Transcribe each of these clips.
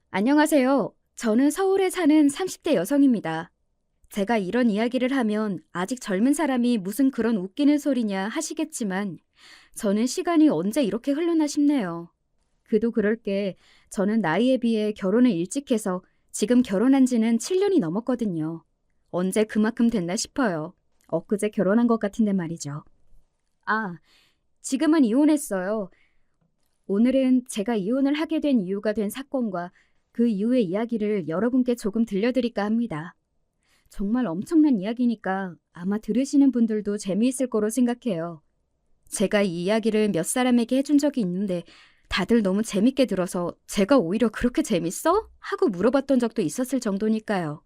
안녕하세요. 저는 서울에 사는 30대 여성입니다. 제가 이런 이야기를 하면 아직 젊은 사람이 무슨 그런 웃기는 소리냐 하시겠지만 저는 시간이 언제 이렇게 흘러나 싶네요. 그도 그럴 게 저는 나이에 비해 결혼을 일찍 해서 지금 결혼한 지는 7년이 넘었거든요. 언제 그만큼 됐나 싶어요. 엊그제 결혼한 것 같은데 말이죠. 아, 지금은 이혼했어요. 오늘은 제가 이혼을 하게 된 이유가 된 사건과 그 이후의 이야기를 여러분께 조금 들려드릴까 합니다. 정말 엄청난 이야기니까 아마 들으시는 분들도 재미있을 거로 생각해요. 제가 이 이야기를 몇 사람에게 해준 적이 있는데 다들 너무 재밌게 들어서 제가 오히려 그렇게 재밌어? 하고 물어봤던 적도 있었을 정도니까요.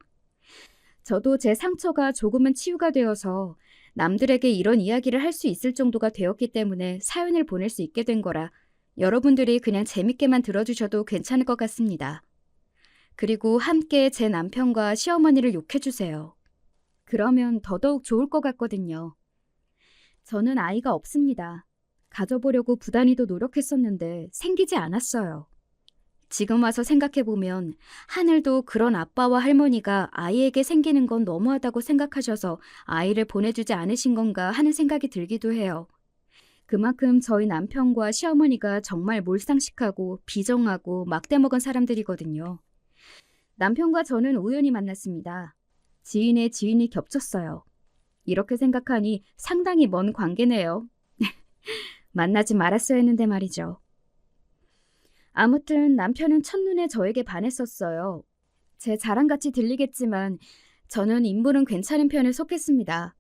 저도 제 상처가 조금은 치유가 되어서 남들에게 이런 이야기를 할 수 있을 정도가 되었기 때문에 사연을 보낼 수 있게 된 거라 여러분들이 그냥 재밌게만 들어주셔도 괜찮을 것 같습니다. 그리고 함께 제 남편과 시어머니를 욕해주세요. 그러면 더더욱 좋을 것 같거든요. 저는 아이가 없습니다. 가져보려고 부단히도 노력했었는데 생기지 않았어요. 지금 와서 생각해보면 하늘도 그런 아빠와 할머니가 아이에게 생기는 건 너무하다고 생각하셔서 아이를 보내주지 않으신 건가 하는 생각이 들기도 해요. 그만큼 저희 남편과 시어머니가 정말 몰상식하고 비정하고 막대먹은 사람들이거든요. 남편과 저는 우연히 만났습니다. 지인의 지인이 겹쳤어요. 이렇게 생각하니 상당히 먼 관계네요. 만나지 말았어야 했는데 말이죠. 아무튼 남편은 첫눈에 저에게 반했었어요. 제 자랑같이 들리겠지만 저는 인물은 괜찮은 편에 속했습니다.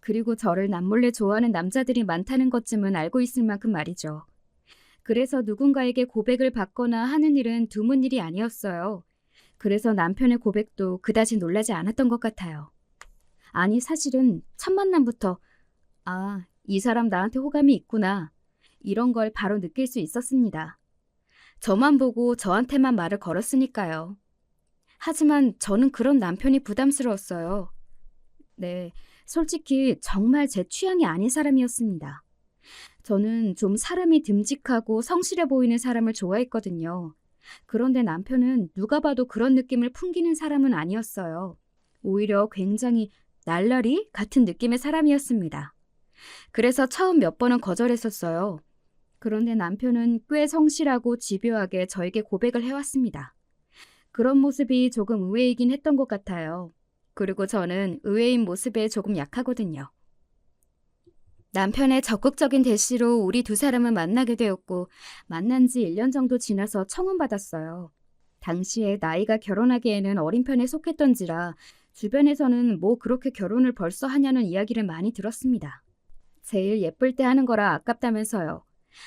그리고 저를 남몰래 좋아하는 남자들이 많다는 것쯤은 알고 있을 만큼 말이죠. 그래서 누군가에게 고백을 받거나 하는 일은 드문 일이 아니었어요. 그래서 남편의 고백도 그다지 놀라지 않았던 것 같아요. 아니 사실은 첫 만남부터 아, 이 사람 나한테 호감이 있구나. 이런 걸 바로 느낄 수 있었습니다. 저만 보고 저한테만 말을 걸었으니까요. 하지만 저는 그런 남편이 부담스러웠어요. 네, 솔직히 정말 제 취향이 아닌 사람이었습니다. 저는 좀 사람이 듬직하고 성실해 보이는 사람을 좋아했거든요. 그런데 남편은 누가 봐도 그런 느낌을 풍기는 사람은 아니었어요. 오히려 굉장히 날라리 같은 느낌의 사람이었습니다. 그래서 처음 몇 번은 거절했었어요. 그런데 남편은 꽤 성실하고 집요하게 저에게 고백을 해왔습니다. 그런 모습이 조금 의외이긴 했던 것 같아요. 그리고 저는 의외인 모습에 조금 약하거든요. 남편의 적극적인 대시로 우리 두 사람은 만나게 되었고 만난 지 1년 정도 지나서 청혼받았어요. 당시에 나이가 결혼하기에는 어린 편에 속했던지라 주변에서는 뭐 그렇게 결혼을 벌써 하냐는 이야기를 많이 들었습니다. 제일 예쁠 때 하는 거라 아깝다면서요.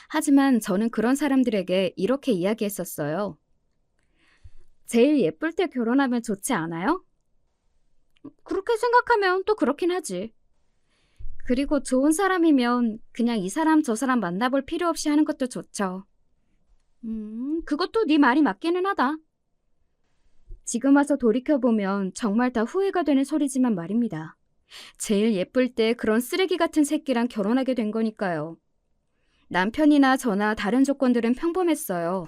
하지만 저는 그런 사람들에게 이렇게 이야기했었어요. 제일 예쁠 때 결혼하면 좋지 않아요? 그렇게 생각하면 또 그렇긴 하지. 그리고 좋은 사람이면 그냥 이 사람 저 사람 만나볼 필요 없이 하는 것도 좋죠. 그것도 네 말이 맞기는 하다. 지금 와서 돌이켜보면 정말 다 후회가 되는 소리지만 말입니다. 제일 예쁠 때 그런 쓰레기 같은 새끼랑 결혼하게 된 거니까요. 남편이나 저나 다른 조건들은 평범했어요.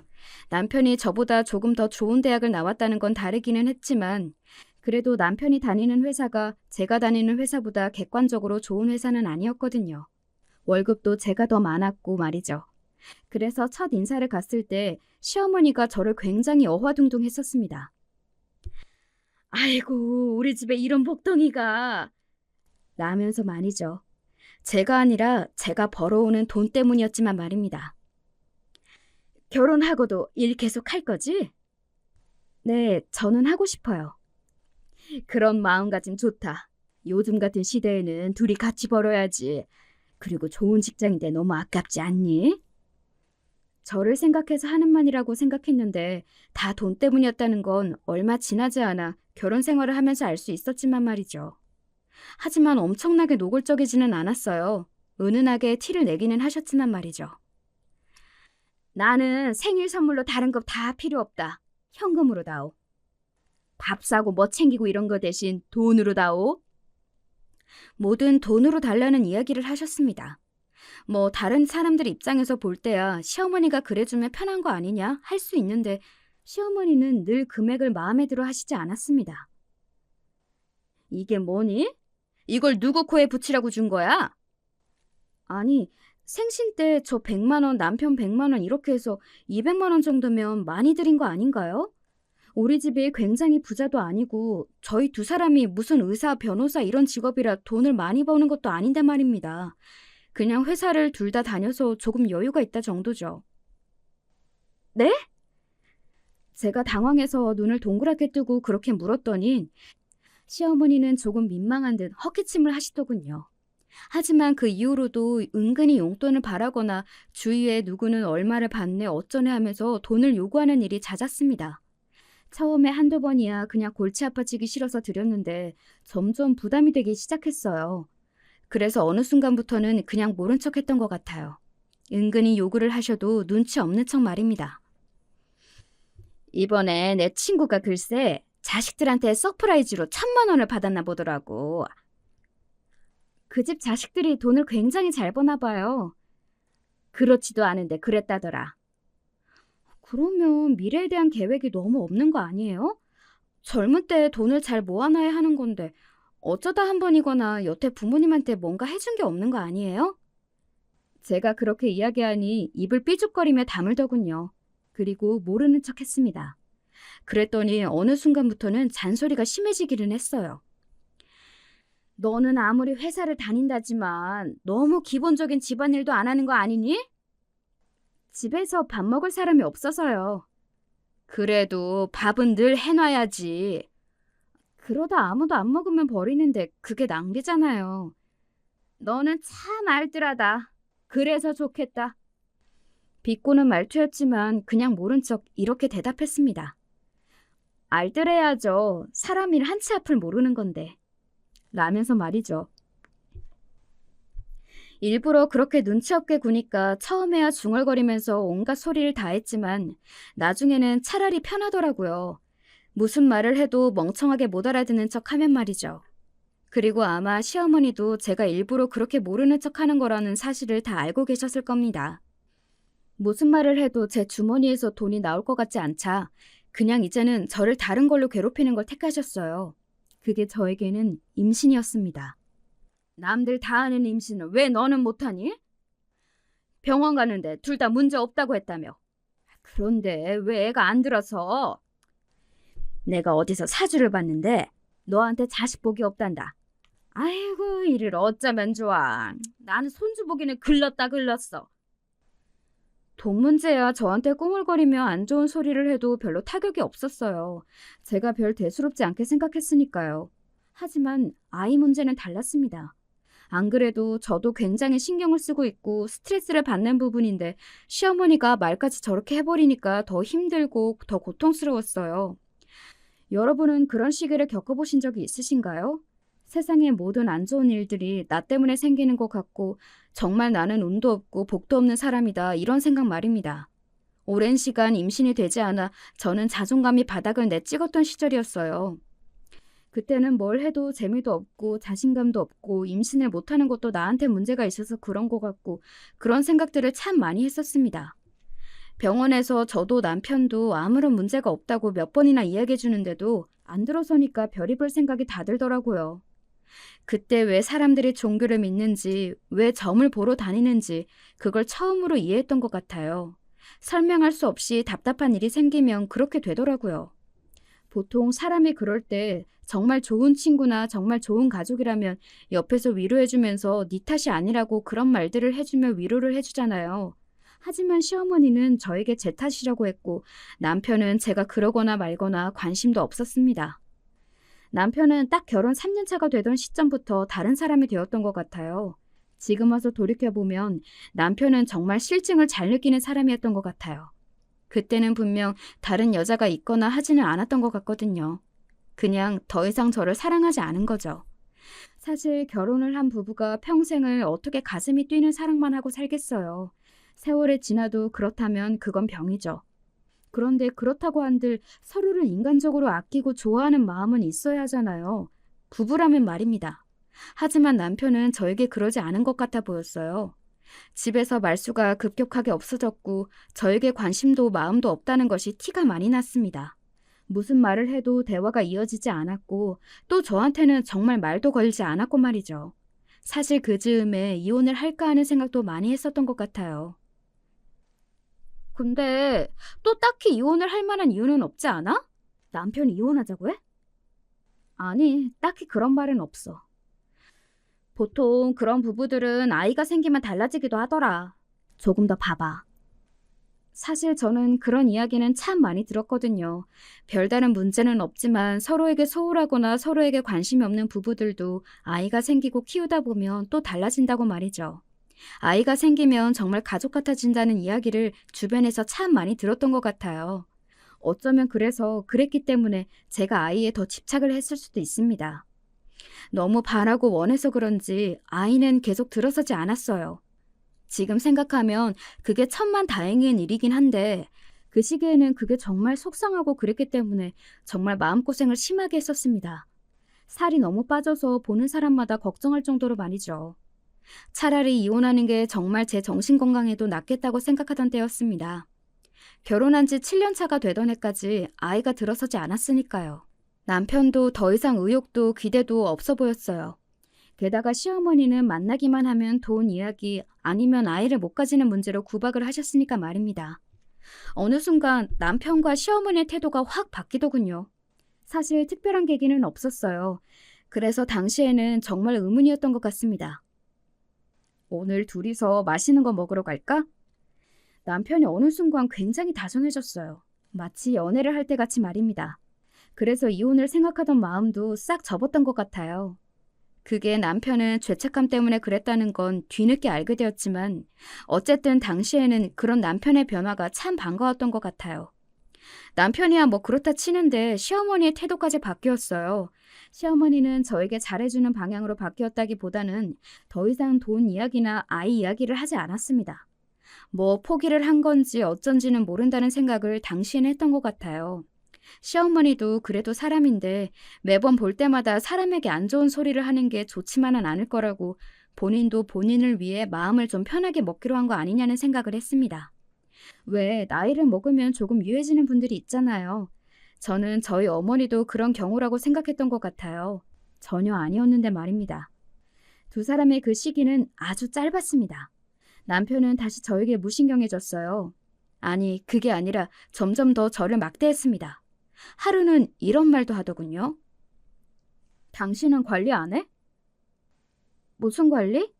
남편이 저보다 조금 더 좋은 대학을 나왔다는 건 다르기는 했지만 그래도 남편이 다니는 회사가 제가 다니는 회사보다 객관적으로 좋은 회사는 아니었거든요. 월급도 제가 더 많았고 말이죠. 그래서 첫 인사를 갔을 때 시어머니가 저를 굉장히 어화둥둥했었습니다. 아이고, 우리 집에 이런 복덩이가 라면서 말이죠. 제가 아니라 제가 벌어오는 돈 때문이었지만 말입니다. 결혼하고도 일 계속 할 거지? 네, 저는 하고 싶어요. 그런 마음가짐 좋다. 요즘 같은 시대에는 둘이 같이 벌어야지. 그리고 좋은 직장인데 너무 아깝지 않니? 저를 생각해서 하는 말이라고 생각했는데 다 돈 때문이었다는 건 얼마 지나지 않아 결혼 생활을 하면서 알 수 있었지만 말이죠. 하지만 엄청나게 노골적이지는 않았어요. 은은하게 티를 내기는 하셨지만 말이죠. 나는 생일 선물로 다른 거 다 필요 없다. 현금으로 다오. 밥 사고 뭐 챙기고 이런 거 대신 돈으로 다오. 뭐든 돈으로 달라는 이야기를 하셨습니다. 뭐 다른 사람들 입장에서 볼 때야 시어머니가 그래주면 편한 거 아니냐 할 수 있는데 시어머니는 늘 금액을 마음에 들어 하시지 않았습니다. 이게 뭐니? 이걸 누구 코에 붙이라고 준 거야? 아니, 생신 때 저 100만 원, 남편 100만 원 이렇게 해서 200만 원 정도면 많이 드린 거 아닌가요? 우리 집이 굉장히 부자도 아니고 저희 두 사람이 무슨 의사, 변호사 이런 직업이라 돈을 많이 버는 것도 아닌데 말입니다. 그냥 회사를 둘 다 다녀서 조금 여유가 있다 정도죠. 네? 제가 당황해서 눈을 동그랗게 뜨고 그렇게 물었더니 시어머니는 조금 민망한 듯 헛기침을 하시더군요. 하지만 그 이후로도 은근히 용돈을 바라거나 주위에 누구는 얼마를 받네 어쩌네 하면서 돈을 요구하는 일이 잦았습니다. 처음에 한두 번이야 그냥 골치 아파지기 싫어서 드렸는데 점점 부담이 되기 시작했어요. 그래서 어느 순간부터는 그냥 모른 척 했던 것 같아요. 은근히 요구를 하셔도 눈치 없는 척 말입니다. 이번에 내 친구가 글쎄 자식들한테 서프라이즈로 1,000만 원을 받았나 보더라고. 그 집 자식들이 돈을 굉장히 잘 버나 봐요. 그렇지도 않은데 그랬다더라. 그러면 미래에 대한 계획이 너무 없는 거 아니에요? 젊을 때 돈을 잘 모아놔야 하는 건데 어쩌다 한 번이거나 여태 부모님한테 뭔가 해준 게 없는 거 아니에요? 제가 그렇게 이야기하니 입을 삐죽거리며 다물더군요. 그리고 모르는 척 했습니다. 그랬더니 어느 순간부터는 잔소리가 심해지기는 했어요. 너는 아무리 회사를 다닌다지만 너무 기본적인 집안일도 안 하는 거 아니니? 집에서 밥 먹을 사람이 없어서요. 그래도 밥은 늘 해놔야지. 그러다 아무도 안 먹으면 버리는데 그게 낭비잖아요. 너는 참 알뜰하다. 그래서 좋겠다. 비꼬는 말투였지만 그냥 모른 척 이렇게 대답했습니다. 알뜰해야죠. 사람 일 한 치 앞을 모르는 건데. 라면서 말이죠. 일부러 그렇게 눈치 없게 구니까 처음에야 중얼거리면서 온갖 소리를 다 했지만 나중에는 차라리 편하더라고요. 무슨 말을 해도 멍청하게 못 알아듣는 척 하면 말이죠. 그리고 아마 시어머니도 제가 일부러 그렇게 모르는 척 하는 거라는 사실을 다 알고 계셨을 겁니다. 무슨 말을 해도 제 주머니에서 돈이 나올 것 같지 않자 그냥 이제는 저를 다른 걸로 괴롭히는 걸 택하셨어요. 그게 저에게는 임신이었습니다. 남들 다 하는 임신을 왜 너는 못하니? 병원 가는데 둘 다 문제 없다고 했다며. 그런데 왜 애가 안 들어서? 내가 어디서 사주를 봤는데 너한테 자식 복이 없단다. 아이고 이를 어쩌면 좋아. 나는 손주 보기는 글렀다 글렀어. 돈 문제야 저한테 꾸물거리며 안 좋은 소리를 해도 별로 타격이 없었어요. 제가 별 대수롭지 않게 생각했으니까요. 하지만 아이 문제는 달랐습니다. 안 그래도 저도 굉장히 신경을 쓰고 있고 스트레스를 받는 부분인데 시어머니가 말까지 저렇게 해버리니까 더 힘들고 더 고통스러웠어요. 여러분은 그런 시기를 겪어보신 적이 있으신가요? 세상의 모든 안 좋은 일들이 나 때문에 생기는 것 같고 정말 나는 운도 없고 복도 없는 사람이다 이런 생각 말입니다. 오랜 시간 임신이 되지 않아 저는 자존감이 바닥을 내찍었던 시절이었어요. 그때는 뭘 해도 재미도 없고 자신감도 없고 임신을 못하는 것도 나한테 문제가 있어서 그런 것 같고 그런 생각들을 참 많이 했었습니다. 병원에서 저도 남편도 아무런 문제가 없다고 몇 번이나 이야기해 주는데도 안 들어서니까 별의별 생각이 다 들더라고요. 그때 왜 사람들이 종교를 믿는지, 왜 점을 보러 다니는지 그걸 처음으로 이해했던 것 같아요. 설명할 수 없이 답답한 일이 생기면 그렇게 되더라고요. 보통 사람이 그럴 때 정말 좋은 친구나 정말 좋은 가족이라면 옆에서 위로해주면서 네 탓이 아니라고 그런 말들을 해주며 위로를 해주잖아요. 하지만 시어머니는 저에게 제 탓이라고 했고 남편은 제가 그러거나 말거나 관심도 없었습니다. 남편은 딱 결혼 3년 차가 되던 시점부터 다른 사람이 되었던 것 같아요. 지금 와서 돌이켜보면 남편은 정말 실증을 잘 느끼는 사람이었던 것 같아요. 그때는 분명 다른 여자가 있거나 하지는 않았던 것 같거든요. 그냥 더 이상 저를 사랑하지 않은 거죠. 사실 결혼을 한 부부가 평생을 어떻게 가슴이 뛰는 사랑만 하고 살겠어요. 세월이 지나도 그렇다면 그건 병이죠. 그런데 그렇다고 한들 서로를 인간적으로 아끼고 좋아하는 마음은 있어야 하잖아요. 부부라면 말입니다. 하지만 남편은 저에게 그러지 않은 것 같아 보였어요. 집에서 말수가 급격하게 없어졌고 저에게 관심도 마음도 없다는 것이 티가 많이 났습니다. 무슨 말을 해도 대화가 이어지지 않았고 또 저한테는 정말 말도 걸지 않았고 말이죠. 사실 그 즈음에 이혼을 할까 하는 생각도 많이 했었던 것 같아요. 근데 또 딱히 이혼을 할 만한 이유는 없지 않아? 남편이 이혼하자고 해? 아니, 딱히 그런 말은 없어. 보통 그런 부부들은 아이가 생기면 달라지기도 하더라. 조금 더 봐봐. 사실 저는 그런 이야기는 참 많이 들었거든요. 별다른 문제는 없지만 서로에게 소홀하거나 서로에게 관심이 없는 부부들도 아이가 생기고 키우다 보면 또 달라진다고 말이죠. 아이가 생기면 정말 가족 같아진다는 이야기를 주변에서 참 많이 들었던 것 같아요. 어쩌면 그래서 그랬기 때문에 제가 아이에 더 집착을 했을 수도 있습니다. 너무 바라고 원해서 그런지 아이는 계속 들어서지 않았어요. 지금 생각하면 그게 천만다행인 일이긴 한데 그 시기에는 그게 정말 속상하고 그랬기 때문에 정말 마음고생을 심하게 했었습니다. 살이 너무 빠져서 보는 사람마다 걱정할 정도로 말이죠. 차라리 이혼하는 게 정말 제 정신건강에도 낫겠다고 생각하던 때였습니다. 결혼한 지 7년 차가 되던 해까지 아이가 들어서지 않았으니까요. 남편도 더 이상 의욕도 기대도 없어 보였어요. 게다가 시어머니는 만나기만 하면 돈 이야기 아니면 아이를 못 가지는 문제로 구박을 하셨으니까 말입니다. 어느 순간 남편과 시어머니의 태도가 확 바뀌더군요. 사실 특별한 계기는 없었어요. 그래서 당시에는 정말 의문이었던 것 같습니다. 오늘 둘이서 맛있는 거 먹으러 갈까? 남편이 어느 순간 굉장히 다정해졌어요. 마치 연애를 할 때 같이 말입니다. 그래서 이혼을 생각하던 마음도 싹 접었던 것 같아요. 그게 남편은 죄책감 때문에 그랬다는 건 뒤늦게 알게 되었지만 어쨌든 당시에는 그런 남편의 변화가 참 반가웠던 것 같아요. 남편이야 뭐 그렇다 치는데 시어머니의 태도까지 바뀌었어요. 시어머니는 저에게 잘해주는 방향으로 바뀌었다기보다는 더 이상 돈 이야기나 아이 이야기를 하지 않았습니다. 뭐 포기를 한 건지 어쩐지는 모른다는 생각을 당시에는 했던 것 같아요. 시어머니도 그래도 사람인데 매번 볼 때마다 사람에게 안 좋은 소리를 하는 게 좋지만은 않을 거라고 본인도 본인을 위해 마음을 좀 편하게 먹기로 한 거 아니냐는 생각을 했습니다. 왜 나이를 먹으면 조금 유해지는 분들이 있잖아요. 저는 저희 어머니도 그런 경우라고 생각했던 것 같아요. 전혀 아니었는데 말입니다. 두 사람의 그 시기는 아주 짧았습니다. 남편은 다시 저에게 무신경해졌어요. 아니, 그게 아니라 점점 더 저를 막대했습니다. 하루는 이런 말도 하더군요. 당신은 관리 안 해? 무슨 관리?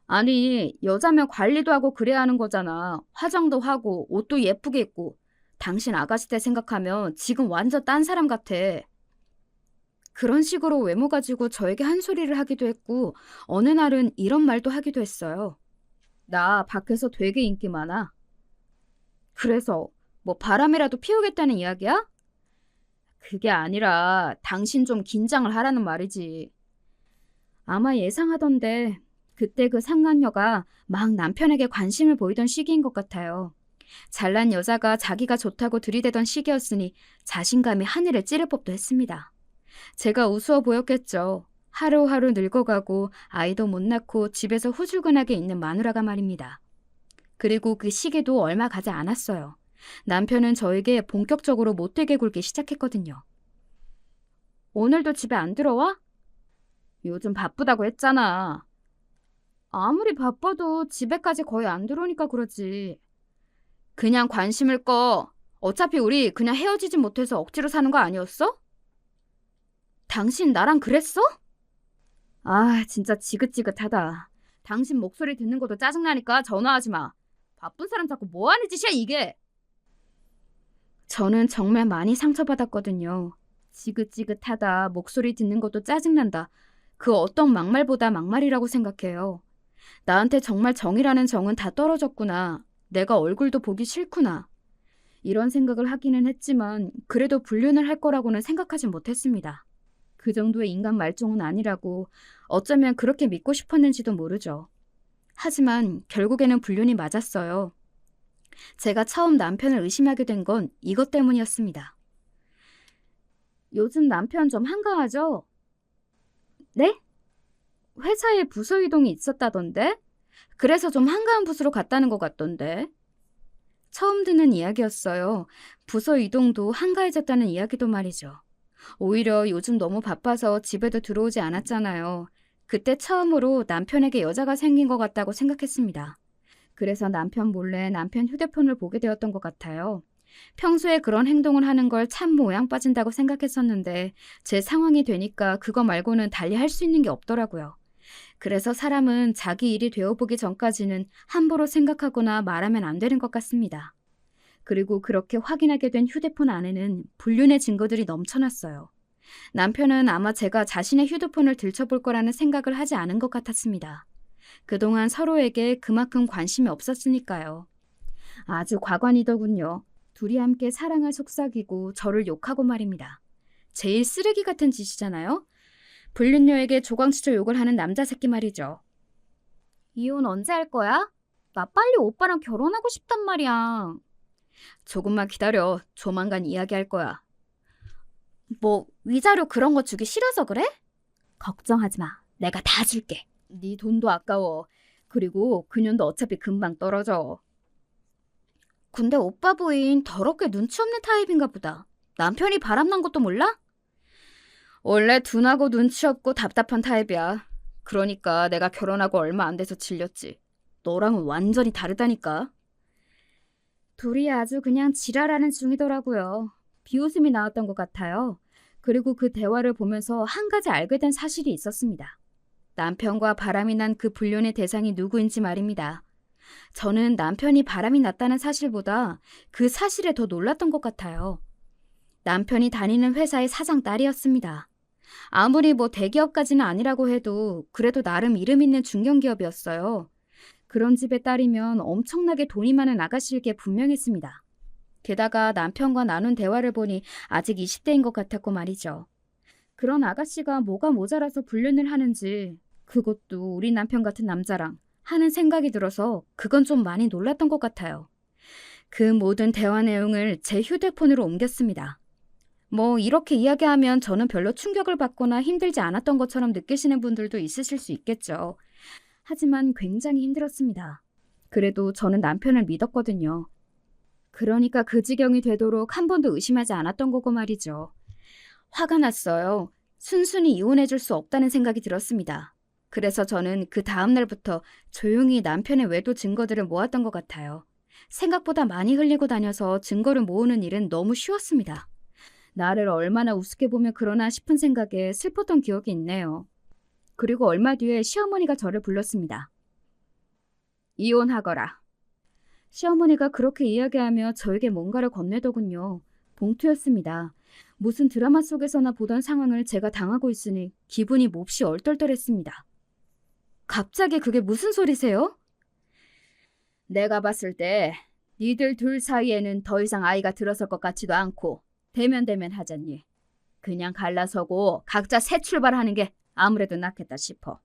아니, 여자면 관리도 하고 그래야 하는 거잖아. 화장도 하고 옷도 예쁘게 입고. 당신 아가씨 때 생각하면 지금 완전 딴 사람 같아. 그런 식으로 외모 가지고 저에게 한 소리를 하기도 했고 어느 날은 이런 말도 하기도 했어요. 나 밖에서 되게 인기 많아. 그래서 뭐 바람이라도 피우겠다는 이야기야? 그게 아니라 당신 좀 긴장을 하라는 말이지. 아마 예상하던데 그때 그 상간녀가 막 남편에게 관심을 보이던 시기인 것 같아요. 잘난 여자가 자기가 좋다고 들이대던 시기였으니 자신감이 하늘을 찌를 법도 했습니다. 제가 우스워 보였겠죠. 하루하루 늙어가고 아이도 못 낳고 집에서 후줄근하게 있는 마누라가 말입니다. 그리고 그 시기도 얼마 가지 않았어요. 남편은 저에게 본격적으로 못되게 굴기 시작했거든요. 오늘도 집에 안 들어와? 요즘 바쁘다고 했잖아. 아무리 바빠도 집에까지 거의 안 들어오니까 그러지. 그냥 관심을 꺼. 어차피 우리 그냥 헤어지지 못해서 억지로 사는 거 아니었어? 당신 나랑 그랬어? 아, 진짜 지긋지긋하다. 당신 목소리 듣는 것도 짜증나니까 전화하지 마. 바쁜 사람 자꾸 뭐 하는 짓이야 이게? 저는 정말 많이 상처받았거든요. 지긋지긋하다, 목소리 듣는 것도 짜증난다. 그 어떤 막말보다 막말이라고 생각해요. 나한테 정말 정이라는 정은 다 떨어졌구나. 내가 얼굴도 보기 싫구나. 이런 생각을 하기는 했지만 그래도 불륜을 할 거라고는 생각하지 못했습니다. 그 정도의 인간 말종은 아니라고 어쩌면 그렇게 믿고 싶었는지도 모르죠. 하지만 결국에는 불륜이 맞았어요. 제가 처음 남편을 의심하게 된 건 이것 때문이었습니다. 요즘 남편 좀 한가하죠? 네? 회사에 부서 이동이 있었다던데? 그래서 좀 한가한 부서로 갔다는 것 같던데. 처음 듣는 이야기였어요. 부서 이동도 한가해졌다는 이야기도 말이죠. 오히려 요즘 너무 바빠서 집에도 들어오지 않았잖아요. 그때 처음으로 남편에게 여자가 생긴 것 같다고 생각했습니다. 그래서 남편 몰래 남편 휴대폰을 보게 되었던 것 같아요. 평소에 그런 행동을 하는 걸 참 모양 빠진다고 생각했었는데 제 상황이 되니까 그거 말고는 달리 할 수 있는 게 없더라고요. 그래서 사람은 자기 일이 되어보기 전까지는 함부로 생각하거나 말하면 안 되는 것 같습니다. 그리고 그렇게 확인하게 된 휴대폰 안에는 불륜의 증거들이 넘쳐났어요. 남편은 아마 제가 자신의 휴대폰을 들춰볼 거라는 생각을 하지 않은 것 같았습니다. 그동안 서로에게 그만큼 관심이 없었으니까요. 아주 과관이더군요. 둘이 함께 사랑을 속삭이고 저를 욕하고 말입니다. 제일 쓰레기 같은 짓이잖아요. 불륜녀에게 조광치조 욕을 하는 남자 새끼 말이죠. 이혼 언제 할 거야? 나 빨리 오빠랑 결혼하고 싶단 말이야. 조금만 기다려. 조만간 이야기할 거야. 뭐 위자료 그런 거 주기 싫어서 그래? 걱정하지 마. 내가 다 줄게. 네 돈도 아까워. 그리고 그년도 어차피 금방 떨어져. 근데 오빠 부인 더럽게 눈치 없는 타입인가 보다. 남편이 바람난 것도 몰라? 원래 둔하고 눈치 없고 답답한 타입이야. 그러니까 내가 결혼하고 얼마 안 돼서 질렸지. 너랑은 완전히 다르다니까. 둘이 아주 그냥 지랄하는 중이더라고요. 비웃음이 나왔던 것 같아요. 그리고 그 대화를 보면서 한 가지 알게 된 사실이 있었습니다. 남편과 바람이 난 그 불륜의 대상이 누구인지 말입니다. 저는 남편이 바람이 났다는 사실보다 그 사실에 더 놀랐던 것 같아요. 남편이 다니는 회사의 사장 딸이었습니다. 아무리 뭐 대기업까지는 아니라고 해도 그래도 나름 이름 있는 중견기업이었어요. 그런 집의 딸이면 엄청나게 돈이 많은 아가씨일 게 분명했습니다. 게다가 남편과 나눈 대화를 보니 아직 20대인 것 같았고 말이죠. 그런 아가씨가 뭐가 모자라서 불륜을 하는지, 그것도 우리 남편 같은 남자랑 하는 생각이 들어서 그건 좀 많이 놀랐던 것 같아요. 그 모든 대화 내용을 제 휴대폰으로 옮겼습니다. 뭐 이렇게 이야기하면 저는 별로 충격을 받거나 힘들지 않았던 것처럼 느끼시는 분들도 있으실 수 있겠죠. 하지만 굉장히 힘들었습니다. 그래도 저는 남편을 믿었거든요. 그러니까 그 지경이 되도록 한 번도 의심하지 않았던 거고 말이죠. 화가 났어요. 순순히 이혼해줄 수 없다는 생각이 들었습니다. 그래서 저는 그 다음 날부터 조용히 남편의 외도 증거들을 모았던 것 같아요. 생각보다 많이 흘리고 다녀서 증거를 모으는 일은 너무 쉬웠습니다. 나를 얼마나 우습게 보며 그러나 싶은 생각에 슬펐던 기억이 있네요. 그리고 얼마 뒤에 시어머니가 저를 불렀습니다. 이혼하거라. 시어머니가 그렇게 이야기하며 저에게 뭔가를 건네더군요. 봉투였습니다. 무슨 드라마 속에서나 보던 상황을 제가 당하고 있으니 기분이 몹시 얼떨떨했습니다. 갑자기 그게 무슨 소리세요? 내가 봤을 때 니들 둘 사이에는 더 이상 아이가 들어설 것 같지도 않고 대면대면 하자니. 그냥 갈라서고 각자 새 출발하는 게 아무래도 낫겠다 싶어.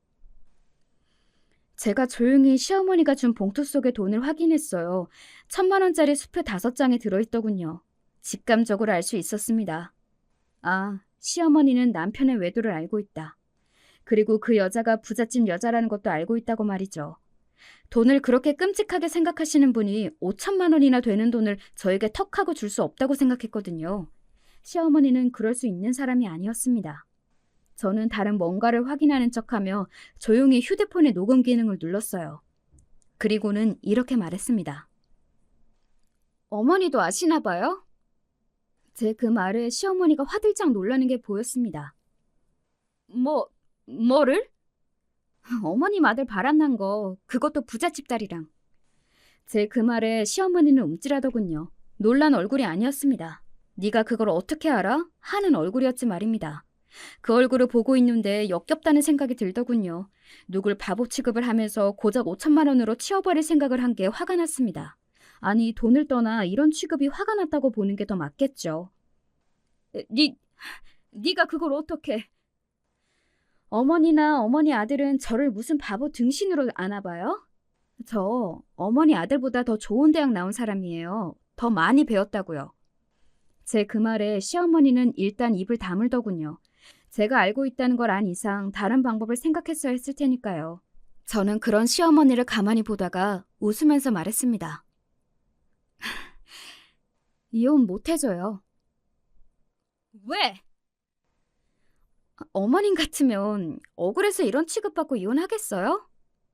제가 조용히 시어머니가 준 봉투 속의 돈을 확인했어요. 1,000만 원짜리 수표 5장이 들어있더군요. 직감적으로 알 수 있었습니다. 아, 시어머니는 남편의 외도를 알고 있다. 그리고 그 여자가 부잣집 여자라는 것도 알고 있다고 말이죠. 돈을 그렇게 끔찍하게 생각하시는 분이 5천만 원이나 되는 돈을 저에게 턱하고 줄 수 없다고 생각했거든요. 시어머니는 그럴 수 있는 사람이 아니었습니다. 저는 다른 뭔가를 확인하는 척하며 조용히 휴대폰의 녹음 기능을 눌렀어요. 그리고는 이렇게 말했습니다. 어머니도 아시나 봐요? 제 그 말에 시어머니가 화들짝 놀라는 게 보였습니다. 뭐를? 어머님 아들 바람난 거, 그것도 부잣집 딸이랑. 제 그 말에 시어머니는 움찔하더군요. 놀란 얼굴이 아니었습니다. 네가 그걸 어떻게 알아? 하는 얼굴이었지 말입니다. 그 얼굴을 보고 있는데 역겹다는 생각이 들더군요. 누굴 바보 취급을 하면서 고작 5천만 원으로 치워버릴 생각을 한 게 화가 났습니다. 아니, 돈을 떠나 이런 취급이 화가 났다고 보는 게 더 맞겠죠. 네가 그걸 어떻게... 어머니나 어머니 아들은 저를 무슨 바보 등신으로 아나 봐요? 저 어머니 아들보다 더 좋은 대학 나온 사람이에요. 더 많이 배웠다고요. 제 그 말에 시어머니는 일단 입을 다물더군요. 제가 알고 있다는 걸 안 이상 다른 방법을 생각했어야 했을 테니까요. 저는 그런 시어머니를 가만히 보다가 웃으면서 말했습니다. 이혼 못 해줘요. 왜? 어머님 같으면 억울해서 이런 취급받고 이혼하겠어요?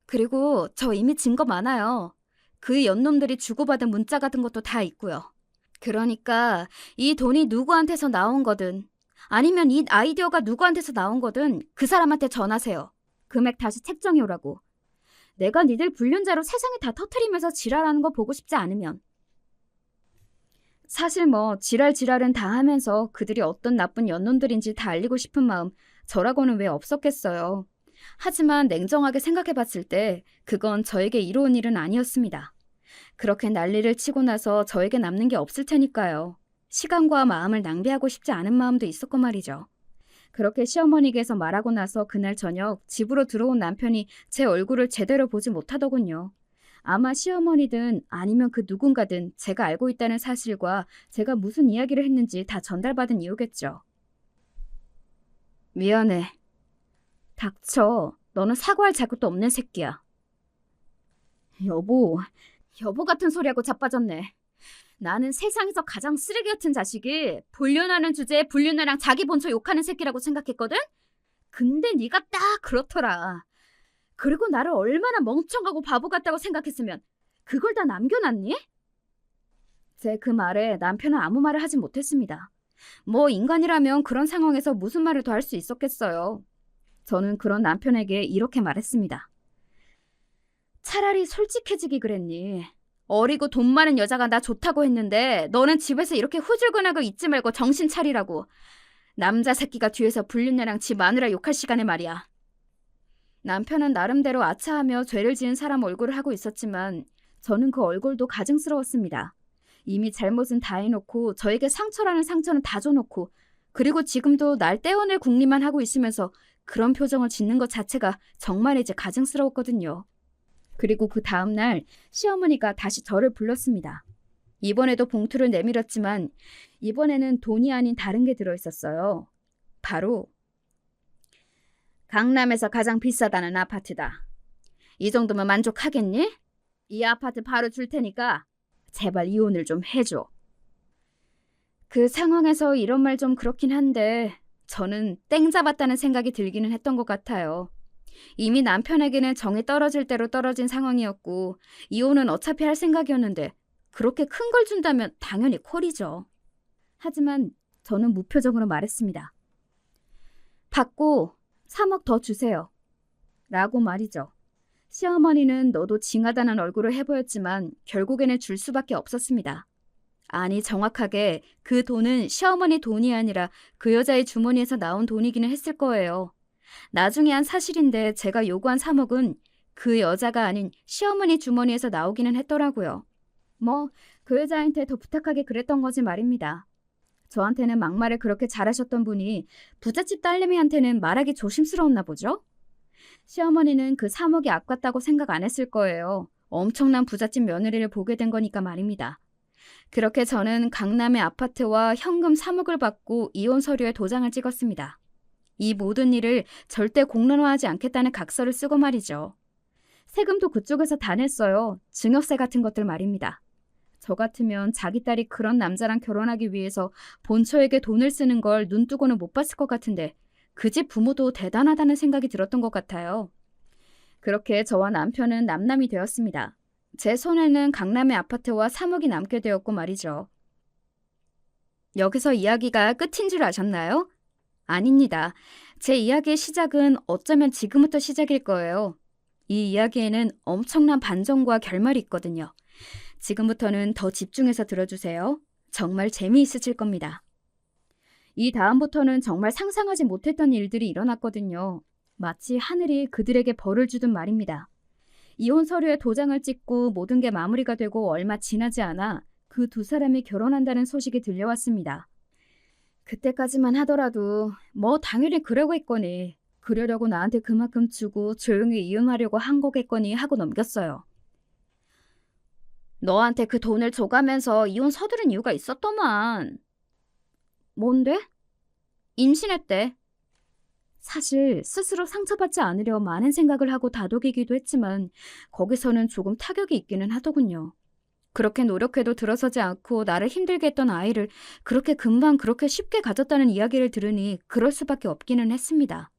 그리고 저 이미 증거 많아요. 그 연놈들이 주고받은 문자 같은 것도 다 있고요. 그러니까 이 돈이 누구한테서 나온 거든 아니면 이 아이디어가 누구한테서 나온 거든 그 사람한테 전하세요. 금액 다시 책정해 오라고. 내가 니들 불륜자로 세상에 다 터트리면서 지랄하는 거 보고 싶지 않으면. 사실 뭐 지랄은 다 하면서 그들이 어떤 나쁜 연놈들인지 다 알리고 싶은 마음 저라고는 왜 없었겠어요. 하지만 냉정하게 생각해봤을 때 그건 저에게 이로운 일은 아니었습니다. 그렇게 난리를 치고 나서 저에게 남는 게 없을 테니까요. 시간과 마음을 낭비하고 싶지 않은 마음도 있었고 말이죠. 그렇게 시어머니께서 말하고 나서 그날 저녁 집으로 들어온 남편이 제 얼굴을 제대로 보지 못하더군요. 아마 시어머니든 아니면 그 누군가든 제가 알고 있다는 사실과 제가 무슨 이야기를 했는지 다 전달받은 이유겠죠. 미안해. 닥쳐. 너는 사과할 자격도 없는 새끼야. 여보 같은 소리하고 자빠졌네. 나는 세상에서 가장 쓰레기 같은 자식이 불륜하는 주제에 불륜녀랑 자기 본처 욕하는 새끼라고 생각했거든? 근데 네가 딱 그렇더라. 그리고 나를 얼마나 멍청하고 바보 같다고 생각했으면 그걸 다 남겨놨니? 제 그 말에 남편은 아무 말을 하지 못했습니다. 뭐 인간이라면 그런 상황에서 무슨 말을 더 할 수 있었겠어요. 저는 그런 남편에게 이렇게 말했습니다. 차라리 솔직해지기 그랬니? 어리고 돈 많은 여자가 나 좋다고 했는데 너는 집에서 이렇게 후줄근하고 있지 말고 정신 차리라고. 남자 새끼가 뒤에서 불륜녀랑 지 마누라 욕할 시간에 말이야. 남편은 나름대로 아차하며 죄를 지은 사람 얼굴을 하고 있었지만 저는 그 얼굴도 가증스러웠습니다. 이미 잘못은 다 해놓고 저에게 상처라는 상처는 다 줘놓고 그리고 지금도 날 떼어낼 궁리만 하고 있으면서 그런 표정을 짓는 것 자체가 정말 이제 가증스러웠거든요. 그리고 그 다음날 시어머니가 다시 저를 불렀습니다. 이번에도 봉투를 내밀었지만 이번에는 돈이 아닌 다른 게 들어있었어요. 바로 강남에서 가장 비싸다는 아파트다. 이 정도면 만족하겠니? 이 아파트 바로 줄 테니까 제발 이혼을 좀 해줘. 그 상황에서 이런 말 좀 그렇긴 한데 저는 땡 잡았다는 생각이 들기는 했던 것 같아요. 이미 남편에게는 정이 떨어질 대로 떨어진 상황이었고 이혼은 어차피 할 생각이었는데 그렇게 큰 걸 준다면 당연히 콜이죠. 하지만 저는 무표정으로 말했습니다. 받고 3억 더 주세요. 라고 말이죠. 시어머니는 너도 징하다는 얼굴을 해보였지만 결국에는 줄 수밖에 없었습니다. 아니 정확하게 그 돈은 시어머니 돈이 아니라 그 여자의 주머니에서 나온 돈이기는 했을 거예요. 나중에 한 사실인데 제가 요구한 3억은 그 여자가 아닌 시어머니 주머니에서 나오기는 했더라고요. 뭐 그 여자한테 더 부탁하게 그랬던 거지 말입니다. 저한테는 막말을 그렇게 잘하셨던 분이 부잣집 딸내미한테는 말하기 조심스러웠나 보죠? 시어머니는 그 3억이 아깝다고 생각 안 했을 거예요. 엄청난 부잣집 며느리를 보게 된 거니까 말입니다. 그렇게 저는 강남의 아파트와 현금 3억을 받고 이혼 서류에 도장을 찍었습니다. 이 모든 일을 절대 공론화하지 않겠다는 각서를 쓰고 말이죠. 세금도 그쪽에서 다 냈어요. 증여세 같은 것들 말입니다. 저 같으면 자기 딸이 그런 남자랑 결혼하기 위해서 본처에게 돈을 쓰는 걸 눈뜨고는 못 봤을 것 같은데 그 집 부모도 대단하다는 생각이 들었던 것 같아요. 그렇게 저와 남편은 남남이 되었습니다. 제 손에는 강남의 아파트와 3억이 남게 되었고 말이죠. 여기서 이야기가 끝인 줄 아셨나요? 아닙니다. 제 이야기의 시작은 어쩌면 지금부터 시작일 거예요. 이 이야기에는 엄청난 반전과 결말이 있거든요. 지금부터는 더 집중해서 들어주세요. 정말 재미있으실 겁니다. 이 다음부터는 정말 상상하지 못했던 일들이 일어났거든요. 마치 하늘이 그들에게 벌을 주듯 말입니다. 이혼 서류에 도장을 찍고 모든 게 마무리가 되고 얼마 지나지 않아 그 두 사람이 결혼한다는 소식이 들려왔습니다. 그때까지만 하더라도 뭐 당연히 그러고 있거니 그러려고 나한테 그만큼 주고 조용히 이혼하려고 한 거겠거니 하고 넘겼어요. 너한테 그 돈을 줘가면서 이혼 서두른 이유가 있었더만. 뭔데? 임신했대. 사실 스스로 상처받지 않으려 많은 생각을 하고 다독이기도 했지만 거기서는 조금 타격이 있기는 하더군요. 그렇게 노력해도 들어서지 않고 나를 힘들게 했던 아이를 그렇게 금방 그렇게 쉽게 가졌다는 이야기를 들으니 그럴 수밖에 없기는 했습니다.